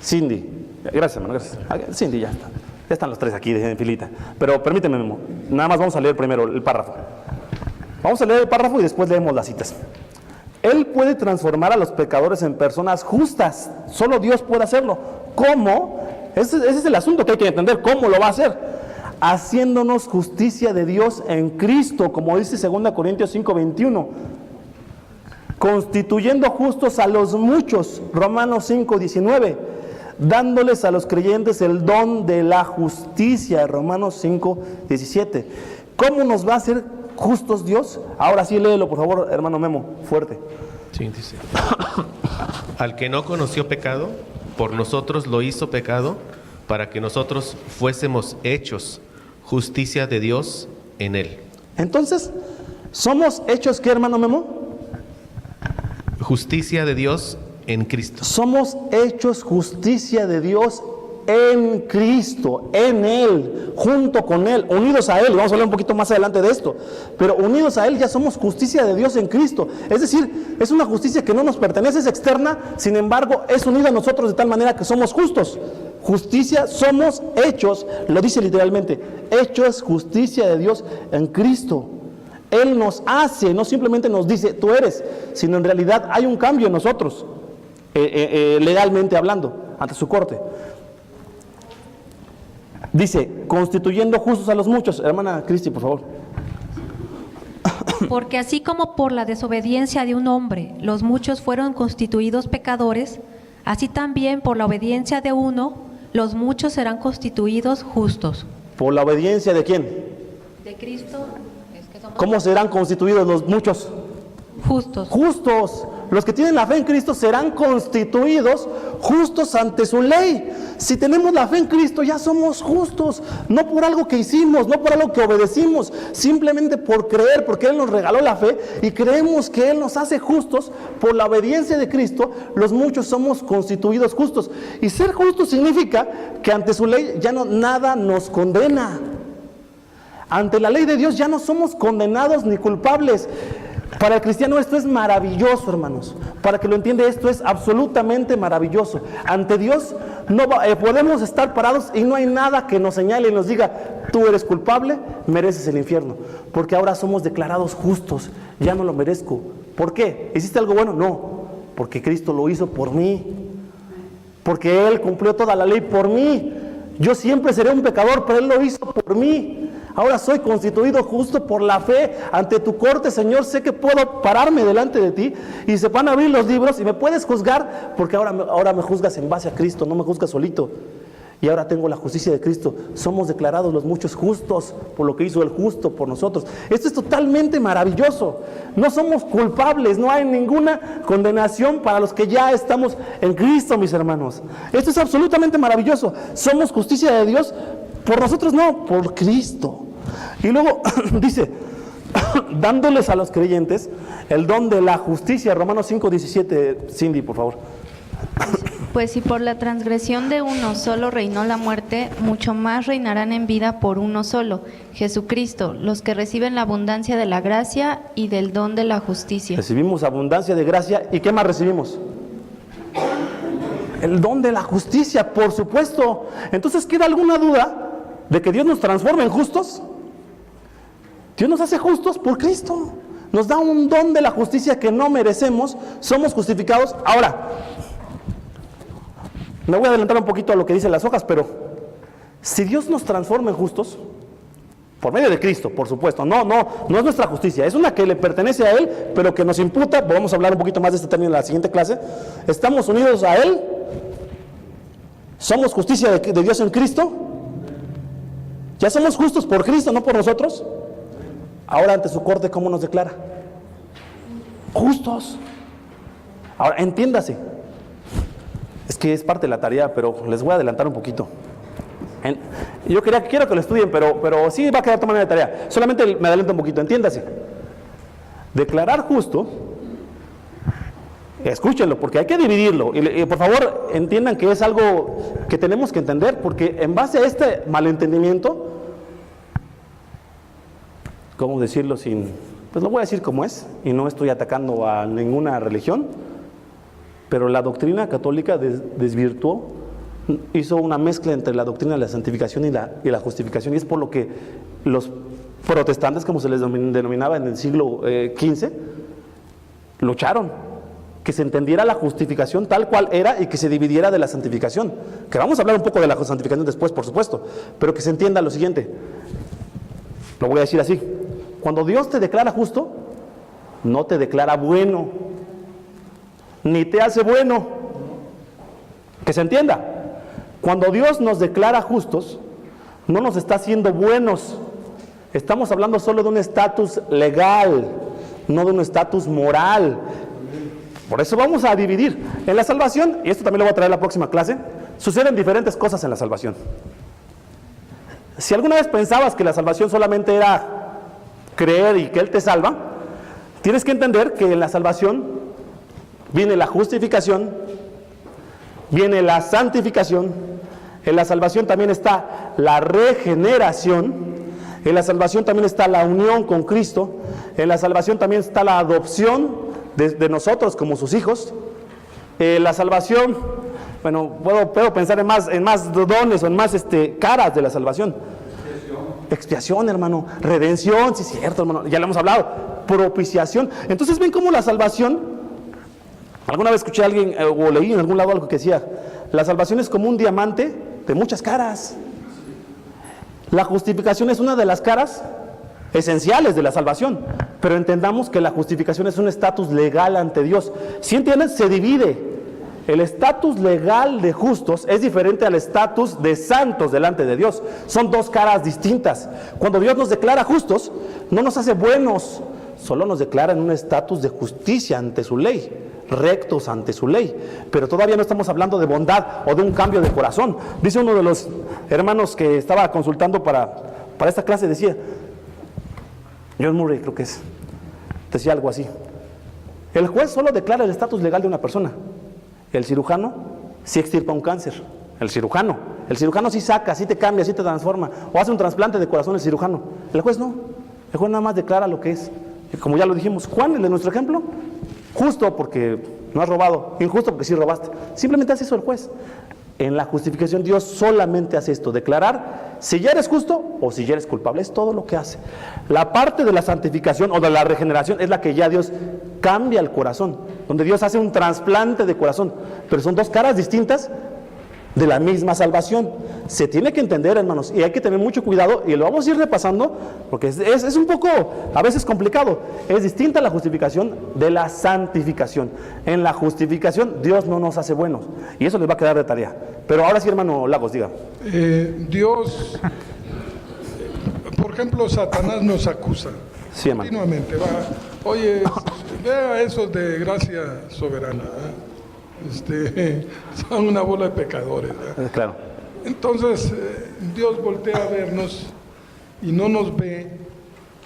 Cindy. Gracias, hermano. Gracias. Cindy, ya está. Ya están los 3 aquí en filita. Pero permíteme, Memo. Nada más vamos a leer primero el párrafo. Vamos a leer el párrafo y después leemos las citas. Él puede transformar a los pecadores en personas justas. Solo Dios puede hacerlo. ¿Cómo? Ese es el asunto que hay que entender. ¿Cómo lo va a hacer? Haciéndonos justicia de Dios en Cristo, como dice 2 Corintios 5:21. Constituyendo justos a los muchos, Romanos 5:19. Dándoles a los creyentes el don de la justicia, Romanos 5:17. ¿Cómo nos va a hacer justos Dios? Ahora sí, léelo, por favor, hermano Memo, fuerte. Sí, dice. Al que no conoció pecado, por nosotros lo hizo pecado, para que nosotros fuésemos hechos justicia de Dios en Él. Entonces, ¿somos hechos qué, hermano Memo? Justicia de Dios en Cristo. Somos hechos justicia de Dios en Cristo, en Él, junto con Él, unidos a Él. Vamos a hablar un poquito más adelante de esto, pero unidos a Él ya somos justicia de Dios en Cristo. Es decir, es una justicia que no nos pertenece, es externa, sin embargo es unida a nosotros de tal manera que somos justos. Justicia, somos hechos, lo dice literalmente, hechos justicia de Dios en Cristo. Él nos hace, no simplemente nos dice tú eres, sino en realidad hay un cambio en nosotros, legalmente hablando, ante su corte. Dice, constituyendo justos a los muchos. Hermana Cristi, por favor. Porque así como por la desobediencia de un hombre los muchos fueron constituidos pecadores, así también por la obediencia de uno los muchos serán constituidos justos. ¿Por la obediencia de quién? De Cristo. Es que somos ¿Cómo serán constituidos los muchos? justos. Justos. Los que tienen la fe en Cristo serán constituidos justos ante su ley. Si tenemos la fe en Cristo ya somos justos, no por algo que hicimos, no por algo que obedecimos, simplemente por creer, porque Él nos regaló la fe y creemos que Él nos hace justos. Por la obediencia de Cristo, los muchos somos constituidos justos. Y ser justos significa que ante su ley ya no nada nos condena. Ante la ley de Dios ya no somos condenados ni culpables. Para el cristiano esto es maravilloso, hermanos. Para que lo entienda, esto es absolutamente maravilloso. Ante Dios podemos estar parados y no hay nada que nos señale y nos diga, tú eres culpable, mereces el infierno. Porque ahora somos declarados justos, ya no lo merezco. ¿Por qué? ¿Hiciste algo bueno? No, porque Cristo lo hizo por mí. Porque Él cumplió toda la ley por mí. Yo siempre seré un pecador, pero Él lo hizo por mí. Ahora soy constituido justo por la fe. Ante tu corte, Señor, sé que puedo pararme delante de ti y se van a abrir los libros y me puedes juzgar, porque ahora me juzgas en base a Cristo, no me juzgas solito. Y ahora tengo la justicia de Cristo. Somos declarados los muchos justos por lo que hizo el justo por nosotros. Esto es totalmente maravilloso. No somos culpables, no hay ninguna condenación para los que ya estamos en Cristo, mis hermanos. Esto es absolutamente maravilloso. Somos justicia de Dios por nosotros, no, por Cristo. Y luego dice, dándoles a los creyentes el don de la justicia. Romanos 5:17, Cindy, por favor. Pues si por la transgresión de uno solo reinó la muerte, mucho más reinarán en vida por uno solo, Jesucristo, los que reciben la abundancia de la gracia y del don de la justicia. Recibimos abundancia de gracia, ¿y qué más recibimos? El don de la justicia, por supuesto. Entonces, ¿queda alguna duda de que Dios nos transforma en justos? Dios nos hace justos por Cristo. Nos da un don de la justicia que no merecemos. Somos justificados. Ahora, me voy a adelantar un poquito a lo que dicen las hojas, pero si Dios nos transforma en justos, por medio de Cristo, por supuesto, no es nuestra justicia, es una que le pertenece a Él, pero que nos imputa. Vamos a hablar un poquito más de este término en la siguiente clase. Estamos unidos a Él, somos justicia de Dios en Cristo, ya somos justos por Cristo, no por nosotros. Ahora ante su corte, ¿cómo nos declara? Justos. Ahora, entiéndase, es que es parte de la tarea, pero les voy a adelantar un poquito. Yo quiero que lo estudien, pero sí va a quedar tomando de tarea. Solamente me adelanto un poquito, entiéndase. Declarar justo, escúchenlo, porque hay que dividirlo. Y por favor, entiendan que es algo que tenemos que entender, porque en base a este malentendimiento, ¿cómo decirlo sin...? Pues lo voy a decir como es, y no estoy atacando a ninguna religión, pero la doctrina católica desvirtuó, hizo una mezcla entre la doctrina de la santificación y la justificación, y es por lo que los protestantes, como se les denominaba en el siglo XV, lucharon, que se entendiera la justificación tal cual era y que se dividiera de la santificación, que vamos a hablar un poco de la santificación después, por supuesto, pero que se entienda lo siguiente, lo voy a decir así: cuando Dios te declara justo, no te declara bueno, ni te hace bueno. Que se entienda. Cuando Dios nos declara justos, no nos está haciendo buenos. Estamos hablando solo de un estatus legal, no de un estatus moral. Por eso vamos a dividir. En la salvación, y esto también lo voy a traer en la próxima clase, suceden diferentes cosas en la salvación. Si alguna vez pensabas que la salvación solamente era creer y que Él te salva, tienes que entender que en la salvación viene la justificación, viene la santificación, en la salvación también está la regeneración, en la salvación también está la unión con Cristo, en la salvación también está la adopción de nosotros como sus hijos, la salvación, bueno, puedo pensar en más dones o en más caras de la salvación. Expiación, hermano, redención, sí es cierto, hermano, ya lo hemos hablado, propiciación. Entonces ven cómo la salvación, alguna vez escuché a alguien o leí en algún lado algo que decía, la salvación es como un diamante de muchas caras. La justificación es una de las caras esenciales de la salvación, pero entendamos que la justificación es un estatus legal ante Dios. Si entiendes, se divide. El estatus legal de justos es diferente al estatus de santos delante de Dios. Son dos caras distintas. Cuando Dios nos declara justos, no nos hace buenos, solo nos declara en un estatus de justicia ante su ley, rectos ante su ley. Pero todavía no estamos hablando de bondad o de un cambio de corazón. Dice uno de los hermanos que estaba consultando para esta clase, decía, John Murray creo que es, decía algo así: el juez solo declara el estatus legal de una persona. El cirujano sí extirpa un cáncer. El cirujano sí saca, sí te cambia, sí te transforma. O hace un trasplante de corazón el cirujano. El juez no. El juez nada más declara lo que es. Y como ya lo dijimos, Juan, el de nuestro ejemplo, justo porque no has robado, injusto porque sí robaste. Simplemente hace eso el juez. En la justificación Dios solamente hace esto, declarar si ya eres justo o si ya eres culpable. Es todo lo que hace. La parte de la santificación o de la regeneración es la que ya Dios cambia el corazón, donde Dios hace un trasplante de corazón. Pero son dos caras distintas de la misma salvación. Se tiene que entender, hermanos, y hay que tener mucho cuidado, y lo vamos a ir repasando porque es un poco a veces complicado. Es distinta la justificación de la santificación. En la justificación Dios no nos hace buenos, y eso les va a quedar de tarea. Pero ahora sí, hermano Lagos, diga. Dios, por ejemplo, Satanás nos acusa continuamente. Oye, vea esos de gracia soberana, son una bola de pecadores. Claro. Entonces, Dios voltea a vernos y no nos ve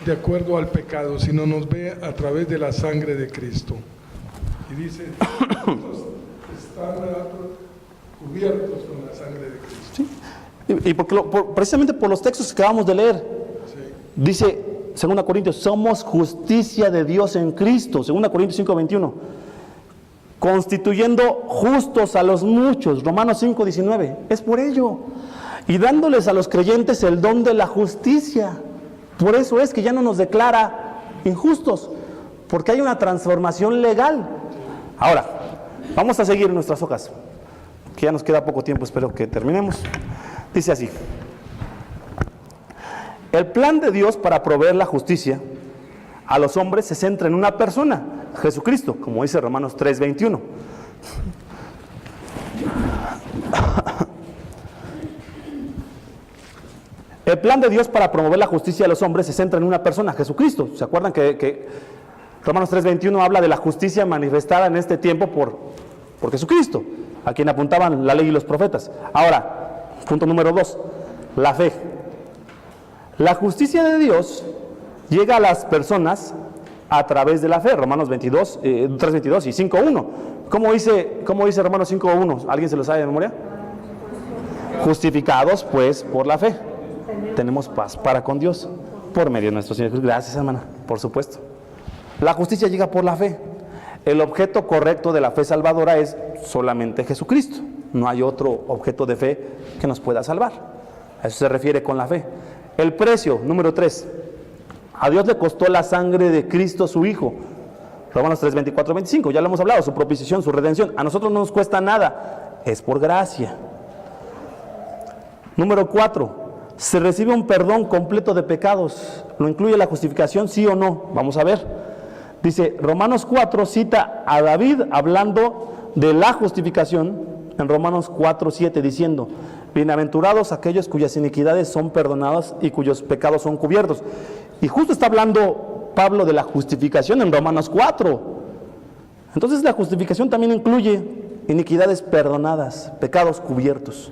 de acuerdo al pecado, sino nos ve a través de la sangre de Cristo. Y dice, están cubiertos con la sangre de Cristo. Sí. Y precisamente por los textos que acabamos de leer, sí. Dice 2 Corintios, somos justicia de Dios en Cristo. 2 Corintios 5:21. Constituyendo justos a los muchos, Romanos 5:19, es por ello, y dándoles a los creyentes el don de la justicia. Por eso es que ya no nos declara injustos, porque hay una transformación legal. Ahora, vamos a seguir en nuestras hojas, que ya nos queda poco tiempo, espero que terminemos. Dice así: el plan de Dios para proveer la justicia a los hombres se centra en una persona, Jesucristo, como dice Romanos 3:21. El plan de Dios para promover la justicia a los hombres se centra en una persona, Jesucristo. ¿Se acuerdan que Romanos 3:21 habla de la justicia manifestada en este tiempo por Jesucristo, a quien apuntaban la ley y los profetas? Ahora, punto número 2, la fe. La justicia de Dios llega a las personas a través de la fe. Romanos 3:22 y 5:1. ¿Cómo dice Romanos 5:1? ¿Alguien se lo sabe de memoria? Justificados pues por la fe, tenemos paz para con Dios por medio de nuestro Señor Jesús. Gracias, hermana, por supuesto. La justicia llega por la fe. El objeto correcto de la fe salvadora es solamente Jesucristo. No hay otro objeto de fe que nos pueda salvar. A eso se refiere con la fe. El precio, número 3. A Dios le costó la sangre de Cristo, su Hijo. Romanos 3:24-25, ya lo hemos hablado, su propiciación, su redención. A nosotros no nos cuesta nada, es por gracia. Número 4, se recibe un perdón completo de pecados. ¿Lo incluye la justificación, sí o no? Vamos a ver. Dice, Romanos 4 cita a David hablando de la justificación en Romanos 4:7, diciendo, bienaventurados aquellos cuyas iniquidades son perdonadas y cuyos pecados son cubiertos. Y justo está hablando Pablo de la justificación en Romanos 4. Entonces la justificación también incluye iniquidades perdonadas, pecados cubiertos.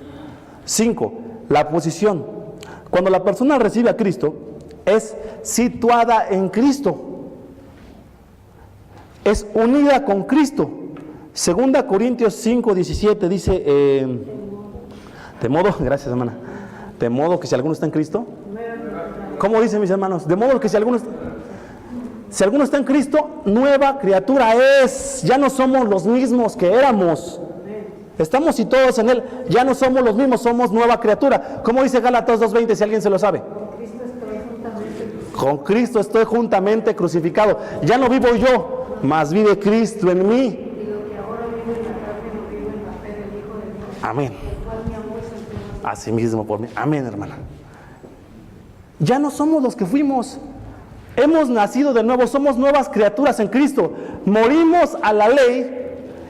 5. La posición. Cuando la persona recibe a Cristo, es situada en Cristo. Es unida con Cristo. 2 Corintios 5:17 dice, de modo, gracias hermana, de modo que si alguno está en Cristo, ¿cómo dicen mis hermanos? De modo que si alguno está en Cristo, nueva criatura es. Ya no somos los mismos que éramos. Estamos situados en Él, ya no somos los mismos, somos nueva criatura. ¿Cómo dice Gálatas 2:20, si alguien se lo sabe? Con Cristo estoy juntamente crucificado. Ya no vivo yo, mas vive Cristo en mí. Amén. Así mismo por mí. Amén, hermana. Ya no somos los que fuimos. Hemos nacido de nuevo, somos nuevas criaturas en Cristo. Morimos a la ley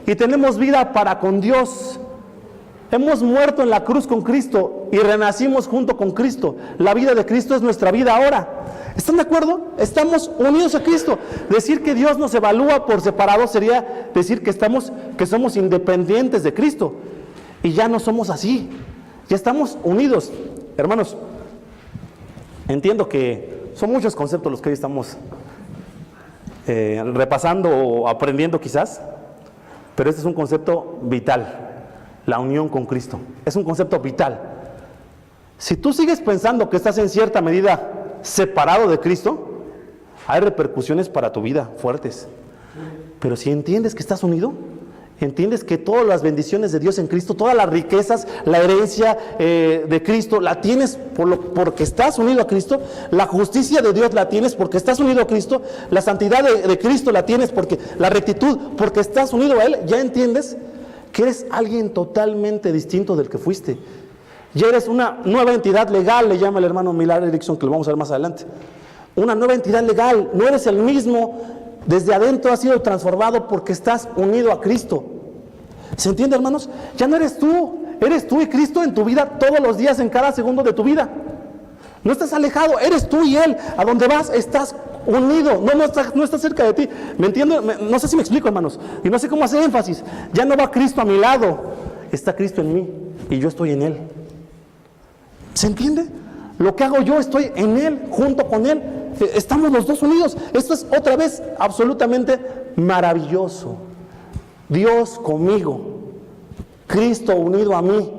y tenemos vida para con Dios. Hemos muerto en la cruz con Cristo y renacimos junto con Cristo. La vida de Cristo es nuestra vida ahora. ¿Están de acuerdo? Estamos unidos a Cristo. Decir que Dios nos evalúa por separado sería decir que somos independientes de Cristo. Y ya no somos así. Ya estamos unidos. Hermanos, entiendo que son muchos conceptos los que hoy estamos repasando o aprendiendo quizás, pero este es un concepto vital. La unión con Cristo. Es un concepto vital. Si tú sigues pensando que estás en cierta medida separado de Cristo, hay repercusiones para tu vida fuertes. Pero si entiendes que estás unido, entiendes que todas las bendiciones de Dios en Cristo, todas las riquezas, la herencia de Cristo, la tienes porque estás unido a Cristo, la justicia de Dios la tienes porque estás unido a Cristo, la santidad de Cristo la tienes porque la rectitud, porque estás unido a Él, ya entiendes que eres alguien totalmente distinto del que fuiste. Ya eres una nueva entidad legal, le llama el hermano Millar Erickson, que lo vamos a ver más adelante. Una nueva entidad legal, no eres el mismo, desde adentro has sido transformado porque estás unido a Cristo. ¿Se entiende, hermanos? Ya no eres tú y Cristo en tu vida todos los días, en cada segundo de tu vida. No estás alejado, eres tú y Él. A donde vas estás unido, no estás cerca de ti. ¿Me entiendo? No sé si me explico, hermanos. Y no sé cómo hacer énfasis. Ya no va Cristo a mi lado, está Cristo en mí y yo estoy en Él. ¿Se entiende? Lo que hago yo, estoy en Él, junto con Él. Estamos los dos unidos. Esto es otra vez absolutamente maravilloso. Dios conmigo, Cristo unido a mí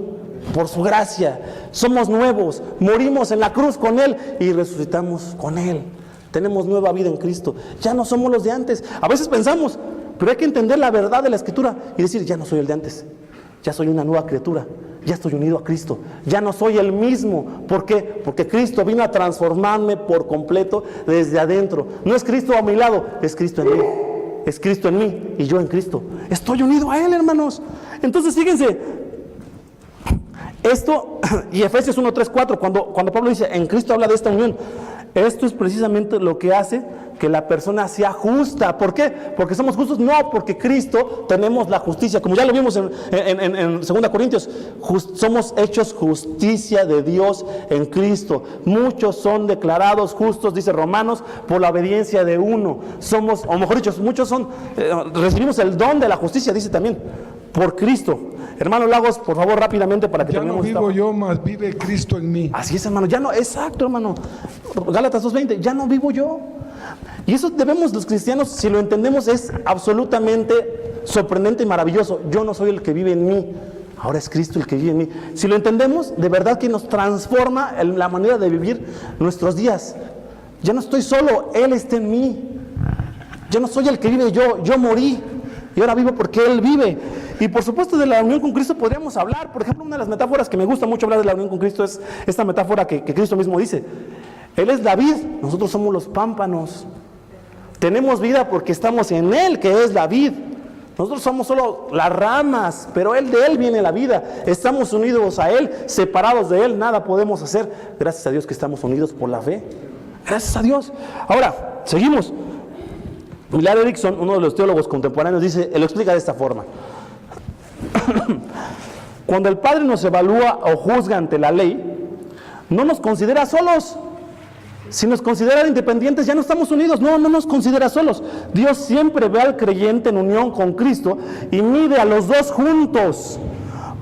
por su gracia. Somos nuevos, morimos en la cruz con Él y resucitamos con Él. Tenemos nueva vida en Cristo. Ya no somos los de antes. A veces pensamos, pero hay que entender la verdad de la Escritura y decir, ya no soy el de antes. Ya soy una nueva criatura. Ya estoy unido a Cristo. Ya no soy el mismo. ¿Por qué? Porque Cristo vino a transformarme por completo desde adentro. No es Cristo a mi lado, es Cristo en mí. Es Cristo en mí y yo en Cristo. Estoy unido a Él, hermanos. Entonces, fíjense, esto, y Efesios 1, 3, 4, cuando Pablo dice, en Cristo habla de esta unión, esto es precisamente lo que hace que la persona sea justa. ¿Por qué? ¿Porque somos justos? No, porque Cristo tenemos la justicia. Como ya lo vimos en 2 Corintios, somos hechos justicia de Dios en Cristo. Muchos son declarados justos, dice Romanos, por la obediencia de uno. Somos, o mejor dicho, muchos recibimos el don de la justicia, dice también, por Cristo. Hermano Lagos, por favor, rápidamente para que terminemos. Ya no vivo yo, mas vive Cristo en mí. Así es, hermano. Ya no, exacto, hermano. Gálatas 2:20, ya no vivo yo. Y eso debemos los cristianos, si lo entendemos, es absolutamente sorprendente y maravilloso. Yo no soy el que vive en mí, ahora es Cristo el que vive en mí. Si lo entendemos, de verdad que nos transforma en la manera de vivir nuestros días. Ya no estoy solo, Él está en mí. Ya no soy el que vive yo morí. Y ahora vivo porque Él vive. Y por supuesto de la unión con Cristo podríamos hablar. Por ejemplo, una de las metáforas que me gusta mucho hablar de la unión con Cristo es esta metáfora que Cristo mismo dice. Él es la vid, nosotros somos los pámpanos. Tenemos vida porque estamos en Él, que es la vid. Nosotros somos solo las ramas, pero de Él viene la vida. Estamos unidos a Él, separados de Él, nada podemos hacer. Gracias a Dios que estamos unidos por la fe. Gracias a Dios. Ahora, seguimos. Millar Erickson, uno de los teólogos contemporáneos, lo explica de esta forma. Cuando el Padre nos evalúa o juzga ante la ley, no nos considera solos. Si nos considera independientes, ya no estamos unidos. No nos considera solos. Dios siempre ve al creyente en unión con Cristo y mide a los dos juntos.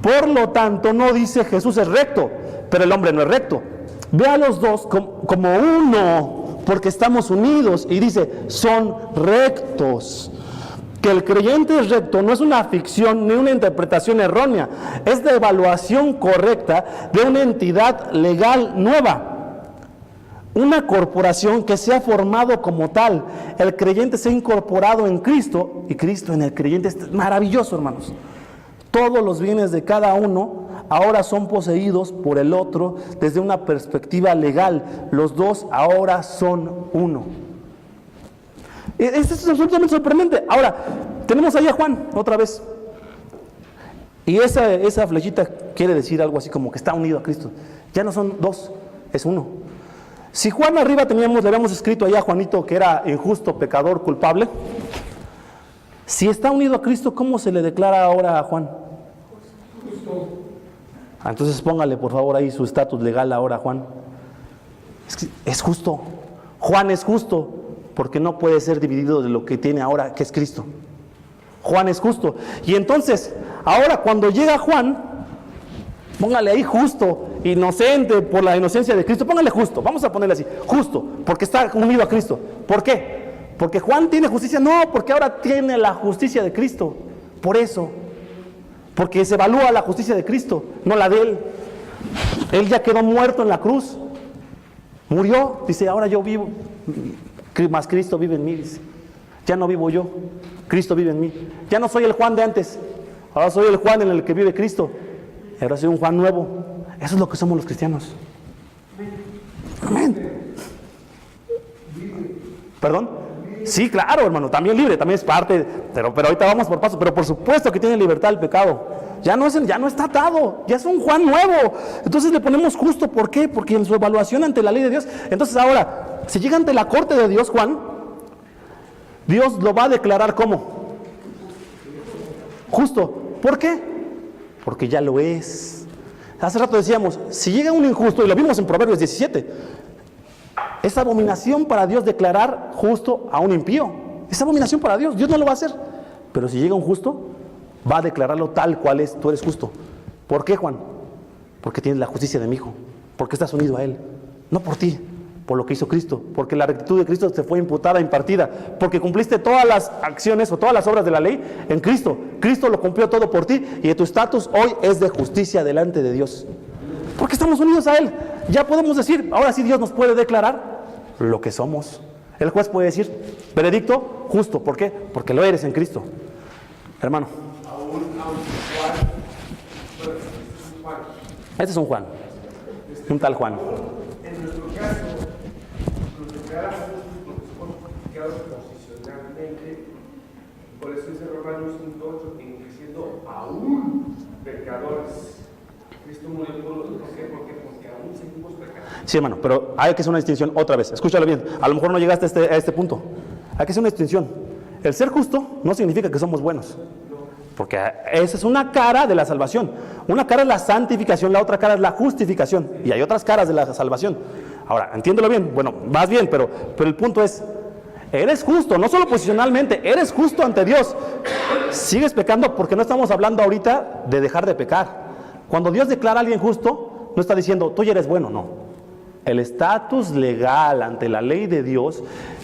Por lo tanto, no dice Jesús es recto, pero el hombre no es recto. Ve a los dos como uno, porque estamos unidos, y dice, son rectos. Que el creyente es recto no es una ficción ni una interpretación errónea, es la evaluación correcta de una entidad legal nueva. Una corporación que se ha formado como tal. El creyente se ha incorporado en Cristo y Cristo en el creyente. Es maravilloso, hermanos. Todos los bienes de cada uno ahora son poseídos por el otro desde una perspectiva legal. Los dos ahora son uno. Esto es absolutamente sorprendente. Ahora, tenemos ahí a Juan otra vez. Y esa flechita quiere decir algo así como que está unido a Cristo. Ya no son dos, es uno. Si Juan arriba le habíamos escrito allá a Juanito que era injusto, pecador, culpable, si está unido a Cristo, ¿cómo se le declara ahora a Juan? Justo. Entonces póngale por favor ahí su estatus legal ahora, Juan. Es justo. Juan es justo porque no puede ser dividido de lo que tiene ahora, que es Cristo. Juan es justo. Y entonces, ahora cuando llega Juan, póngale ahí justo, inocente por la inocencia de Cristo, póngale justo, vamos a ponerle así, justo, porque está unido a Cristo. ¿Por qué? ¿Porque Juan tiene justicia? No, porque ahora tiene la justicia de Cristo. Por eso, porque se evalúa la justicia de Cristo, no la de él. Él ya quedó muerto en la cruz, murió, dice, ahora yo vivo, más Cristo vive en mí, dice. Ya no vivo yo, Cristo vive en mí. Ya no soy el Juan de antes, ahora soy el Juan en el que vive Cristo. Ahora soy un Juan nuevo. Eso es lo que somos los cristianos. Amén. ¿Perdón? Sí, claro, hermano, también libre, también es parte, pero ahorita vamos por paso, pero por supuesto que tiene libertad el pecado. Ya no está atado, ya es un Juan nuevo. Entonces le ponemos justo, ¿por qué? Porque en su evaluación ante la ley de Dios, entonces ahora, si llega ante la corte de Dios, Juan, Dios lo va a declarar ¿cómo? Justo. ¿Por qué? Porque ya lo es. Hace rato decíamos, si llega un injusto, y lo vimos en Proverbios 17, es abominación para Dios declarar justo a un impío. Es abominación para Dios, Dios no lo va a hacer. Pero si llega un justo, va a declararlo tal cual es, tú eres justo. ¿Por qué, Juan? Porque tienes la justicia de mi Hijo, porque estás unido a Él, no por ti, por lo que hizo Cristo, porque la rectitud de Cristo te fue imputada, impartida, porque cumpliste todas las acciones o todas las obras de la ley en Cristo. Cristo lo cumplió todo por ti y tu estatus hoy es de justicia delante de Dios, porque estamos unidos a Él. Ya podemos decir, ahora sí Dios nos puede declarar lo que somos. El juez puede decir, veredicto justo. ¿Por qué? Porque lo eres en Cristo. Hermano, este es un Juan, un tal Juan. En nuestro caso, nos declaramos porque somos justificados posicionalmente. Por eso dice Romanos 1:8, en que siendo aún pecadores, Cristo murió por nosotros. ¿Por qué? Porque aún seguimos pecando. Sí, hermano, pero hay que hacer una distinción otra vez. Escúchalo bien. A lo mejor no llegaste a este punto. Hay que hacer una distinción. El ser justo no significa que somos buenos. Porque esa es una cara de la salvación. Una cara es la santificación, la otra cara es la justificación. Y hay otras caras de la salvación. Ahora, entiéndelo bien. Bueno, vas bien, pero el punto es, eres justo, no solo posicionalmente, eres justo ante Dios. Sigues pecando porque no estamos hablando ahorita de dejar de pecar. Cuando Dios declara a alguien justo, no está diciendo, tú ya eres bueno, no. El estatus legal ante la ley de Dios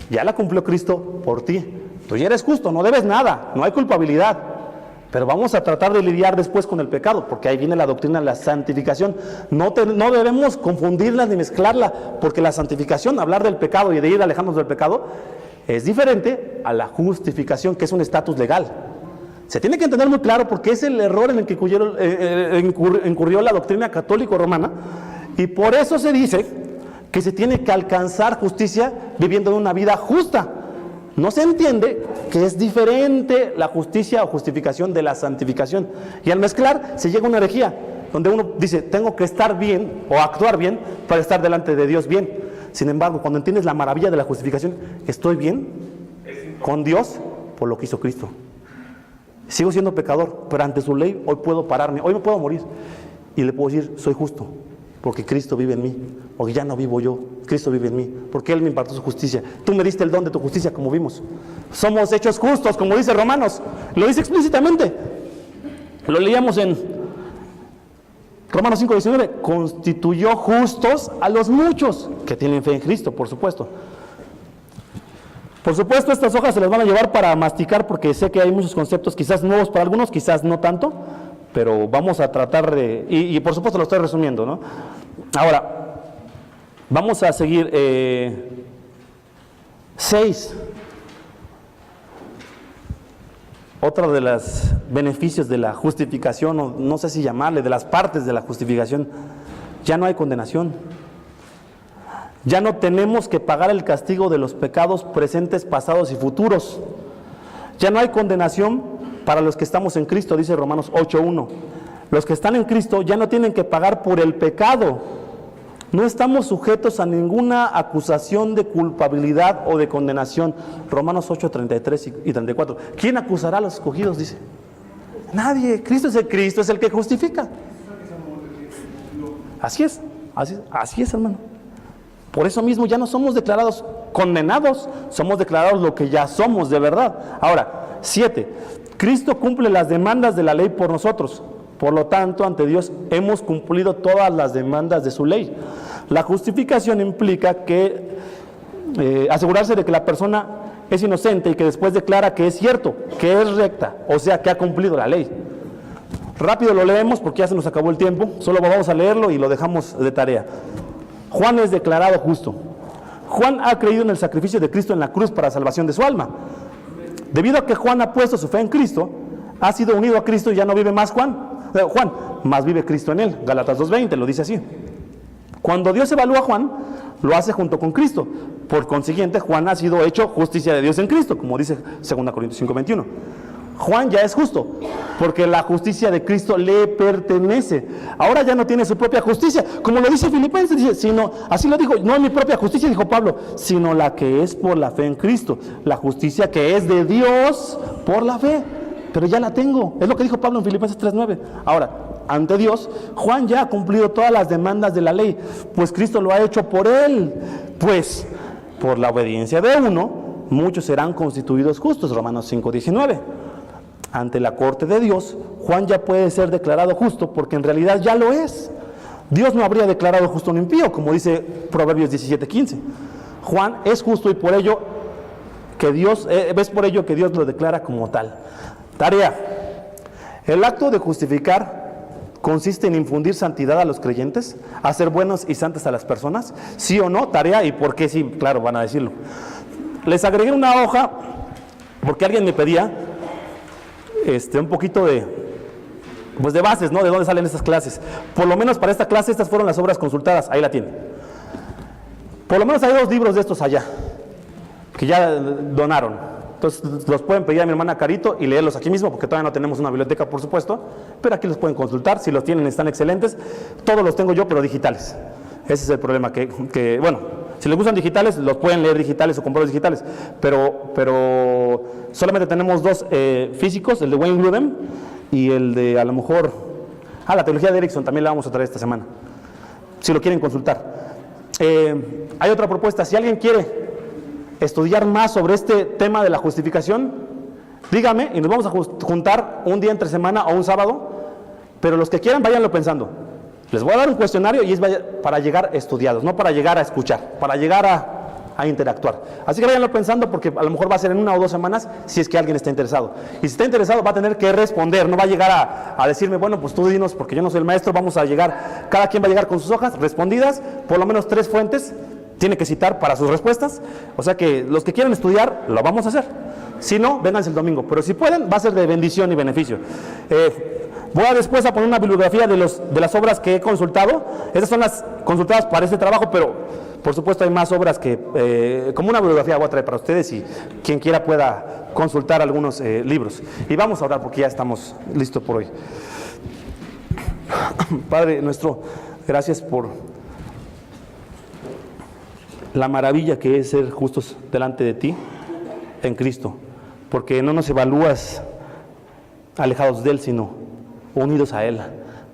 ya la cumplió Cristo por ti. Tú ya eres justo, no debes nada, no hay culpabilidad. Pero vamos a tratar de lidiar después con el pecado, porque ahí viene la doctrina de la santificación. No debemos confundirlas ni mezclarla, porque la santificación, hablar del pecado y de ir alejándonos del pecado, es diferente a la justificación, que es un estatus legal. Se tiene que entender muy claro porque es el error en el que incurrió la doctrina católico-romana, y por eso se dice que se tiene que alcanzar justicia viviendo una vida justa. No se entiende que es diferente la justicia o justificación de la santificación. Y al mezclar se llega a una herejía, donde uno dice, tengo que estar bien o actuar bien para estar delante de Dios bien. Sin embargo, cuando entiendes la maravilla de la justificación, estoy bien con Dios por lo que hizo Cristo. Sigo siendo pecador, pero ante su ley hoy puedo pararme, hoy me puedo morir. Y le puedo decir, soy justo, porque Cristo vive en mí. Porque ya no vivo yo, Cristo vive en mí, porque Él me impartió su justicia. Tú me diste el don de tu justicia, como vimos. Somos hechos justos, como dice Romanos. Lo dice explícitamente. Lo leíamos en Romanos 5:19. Constituyó justos a los muchos que tienen fe en Cristo, por supuesto. Por supuesto, estas hojas se las van a llevar para masticar, porque sé que hay muchos conceptos, quizás nuevos para algunos, quizás no tanto, pero vamos a tratar de... Y por supuesto lo estoy resumiendo, ¿no? Ahora, vamos a seguir 6. Otro de los beneficios de la justificación, o no sé si llamarle, de las partes de la justificación, ya no hay condenación. Ya no tenemos que pagar el castigo de los pecados presentes, pasados y futuros. Ya no hay condenación para los que estamos en Cristo, dice Romanos 8:1. Los que están en Cristo ya no tienen que pagar por el pecado No estamos sujetos a ninguna acusación de culpabilidad o de condenación. Romanos 8, 33 y 34. ¿Quién acusará a los escogidos? Dice. Nadie. Cristo es el que justifica. Así es, hermano. Por eso mismo ya no somos declarados condenados, somos declarados lo que ya somos de verdad. Ahora, 7. Cristo cumple las demandas de la ley por nosotros. Por lo tanto, ante Dios hemos cumplido todas las demandas de su ley. La justificación implica que asegurarse de que la persona es inocente y que después declara que es cierto, que es recta, o sea, que ha cumplido la ley. Rápido lo leemos porque ya se nos acabó el tiempo, solo vamos a leerlo y lo dejamos de tarea. Juan es declarado justo. Juan ha creído en el sacrificio de Cristo en la cruz para la salvación de su alma. Debido a que Juan ha puesto su fe en Cristo, ha sido unido a Cristo y ya no vive más Juan, más vive Cristo en él. Gálatas 2:20 lo dice así. Cuando Dios evalúa a Juan, lo hace junto con Cristo. Por consiguiente, Juan ha sido hecho justicia de Dios en Cristo, como dice 2 Corintios 5:21. Juan ya es justo, porque la justicia de Cristo le pertenece. Ahora ya no tiene su propia justicia, como lo dice Filipenses, dice, sino, así lo dijo, no mi propia justicia, dijo Pablo, sino la que es por la fe en Cristo, la justicia que es de Dios por la fe. Pero ya la tengo, es lo que dijo Pablo en Filipenses 3:9. Ahora, ante Dios, Juan ya ha cumplido todas las demandas de la ley, pues Cristo lo ha hecho por él. Pues, por la obediencia de uno, muchos serán constituidos justos, Romanos 5:19. Ante la corte de Dios, Juan ya puede ser declarado justo, porque en realidad ya lo es. Dios no habría declarado justo a un impío, como dice Proverbios 17:15. Juan es justo y por ello que Dios, es por ello que Dios lo declara como tal. Tarea. El acto de justificar consiste en infundir santidad a los creyentes, hacer buenos y santas a las personas. ¿Sí o no? Tarea. ¿Y por qué sí? Claro, van a decirlo. Les agregué una hoja porque alguien me pedía un poquito de bases, ¿no? De dónde salen estas clases. Por lo menos para esta clase, estas fueron las obras consultadas. Ahí la tienen. Por lo menos hay 2 libros de estos allá, que ya donaron. Entonces los pueden pedir a mi hermana Carito y leerlos aquí mismo, porque todavía no tenemos una biblioteca, por supuesto, pero aquí los pueden consultar. Si los tienen, están excelentes. Todos los tengo yo, pero digitales. Ese es el problema, que bueno, si les gustan digitales, los pueden leer digitales o comprarlos digitales, pero solamente tenemos 2 físicos, el de Wayne Grudem y el de, a lo mejor, la teología de Erickson, también la vamos a traer esta semana, si lo quieren consultar. Hay otra propuesta, si alguien quiere estudiar más sobre este tema de la justificación, dígame y nos vamos a juntar un día entre semana o un sábado, pero los que quieran váyanlo pensando. Les voy a dar un cuestionario y es para llegar estudiados, no para llegar a escuchar, para llegar a interactuar. Así que váyanlo pensando, porque a lo mejor va a ser en 1 o 2 semanas si es que alguien está interesado. Y si está interesado va a tener que responder, no va a llegar a decirme, bueno, pues tú dinos, porque yo no soy el maestro, vamos a llegar, cada quien va a llegar con sus hojas respondidas, por lo menos 3 fuentes tiene que citar para sus respuestas. O sea que los que quieran estudiar, lo vamos a hacer. Si no, vénganse el domingo, pero si pueden, va a ser de bendición y beneficio. Voy a después a poner una bibliografía de las obras que he consultado. Esas son las consultadas para este trabajo, pero por supuesto hay más obras que, como una bibliografía voy a traer para ustedes y quien quiera pueda consultar algunos libros. Y vamos a orar porque ya estamos listos por hoy. Padre nuestro, gracias por la maravilla que es ser justos delante de ti en Cristo, porque no nos evalúas alejados de Él, sino unidos a Él,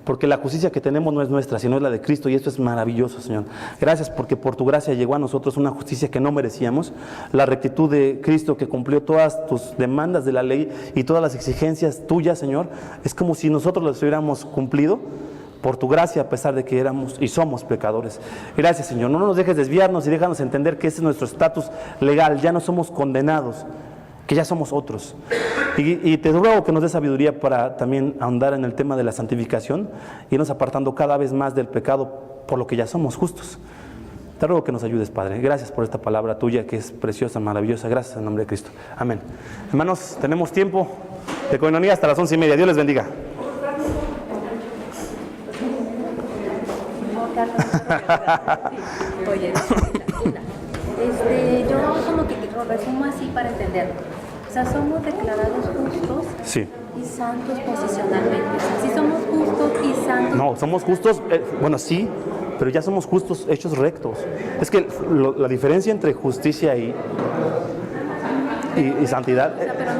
porque la justicia que tenemos no es nuestra, sino es la de Cristo, y esto es maravilloso, Señor. Gracias porque por tu gracia llegó a nosotros una justicia que no merecíamos, la rectitud de Cristo que cumplió todas tus demandas de la ley y todas las exigencias tuyas, Señor. Es como si nosotros las hubiéramos cumplido por tu gracia, a pesar de que éramos y somos pecadores. Gracias, Señor. No nos dejes desviarnos y déjanos entender que ese es nuestro estatus legal. Ya no somos condenados, que ya somos otros. Y te ruego que nos dé sabiduría para también ahondar en el tema de la santificación, irnos apartando cada vez más del pecado, por lo que ya somos justos. Te ruego que nos ayudes, Padre. Gracias por esta palabra tuya que es preciosa, maravillosa. Gracias en nombre de Cristo. Amén. Hermanos, tenemos tiempo de coinonía hasta las 11:30. Dios les bendiga. Oye, yo como que lo resumo así para entenderlo. O sea, somos declarados justos y santos posicionalmente. O sea, sí somos justos y santos. No, somos justos, bueno, sí, pero ya somos justos, hechos rectos. Es que la diferencia entre justicia y santidad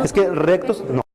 es que rectos, no.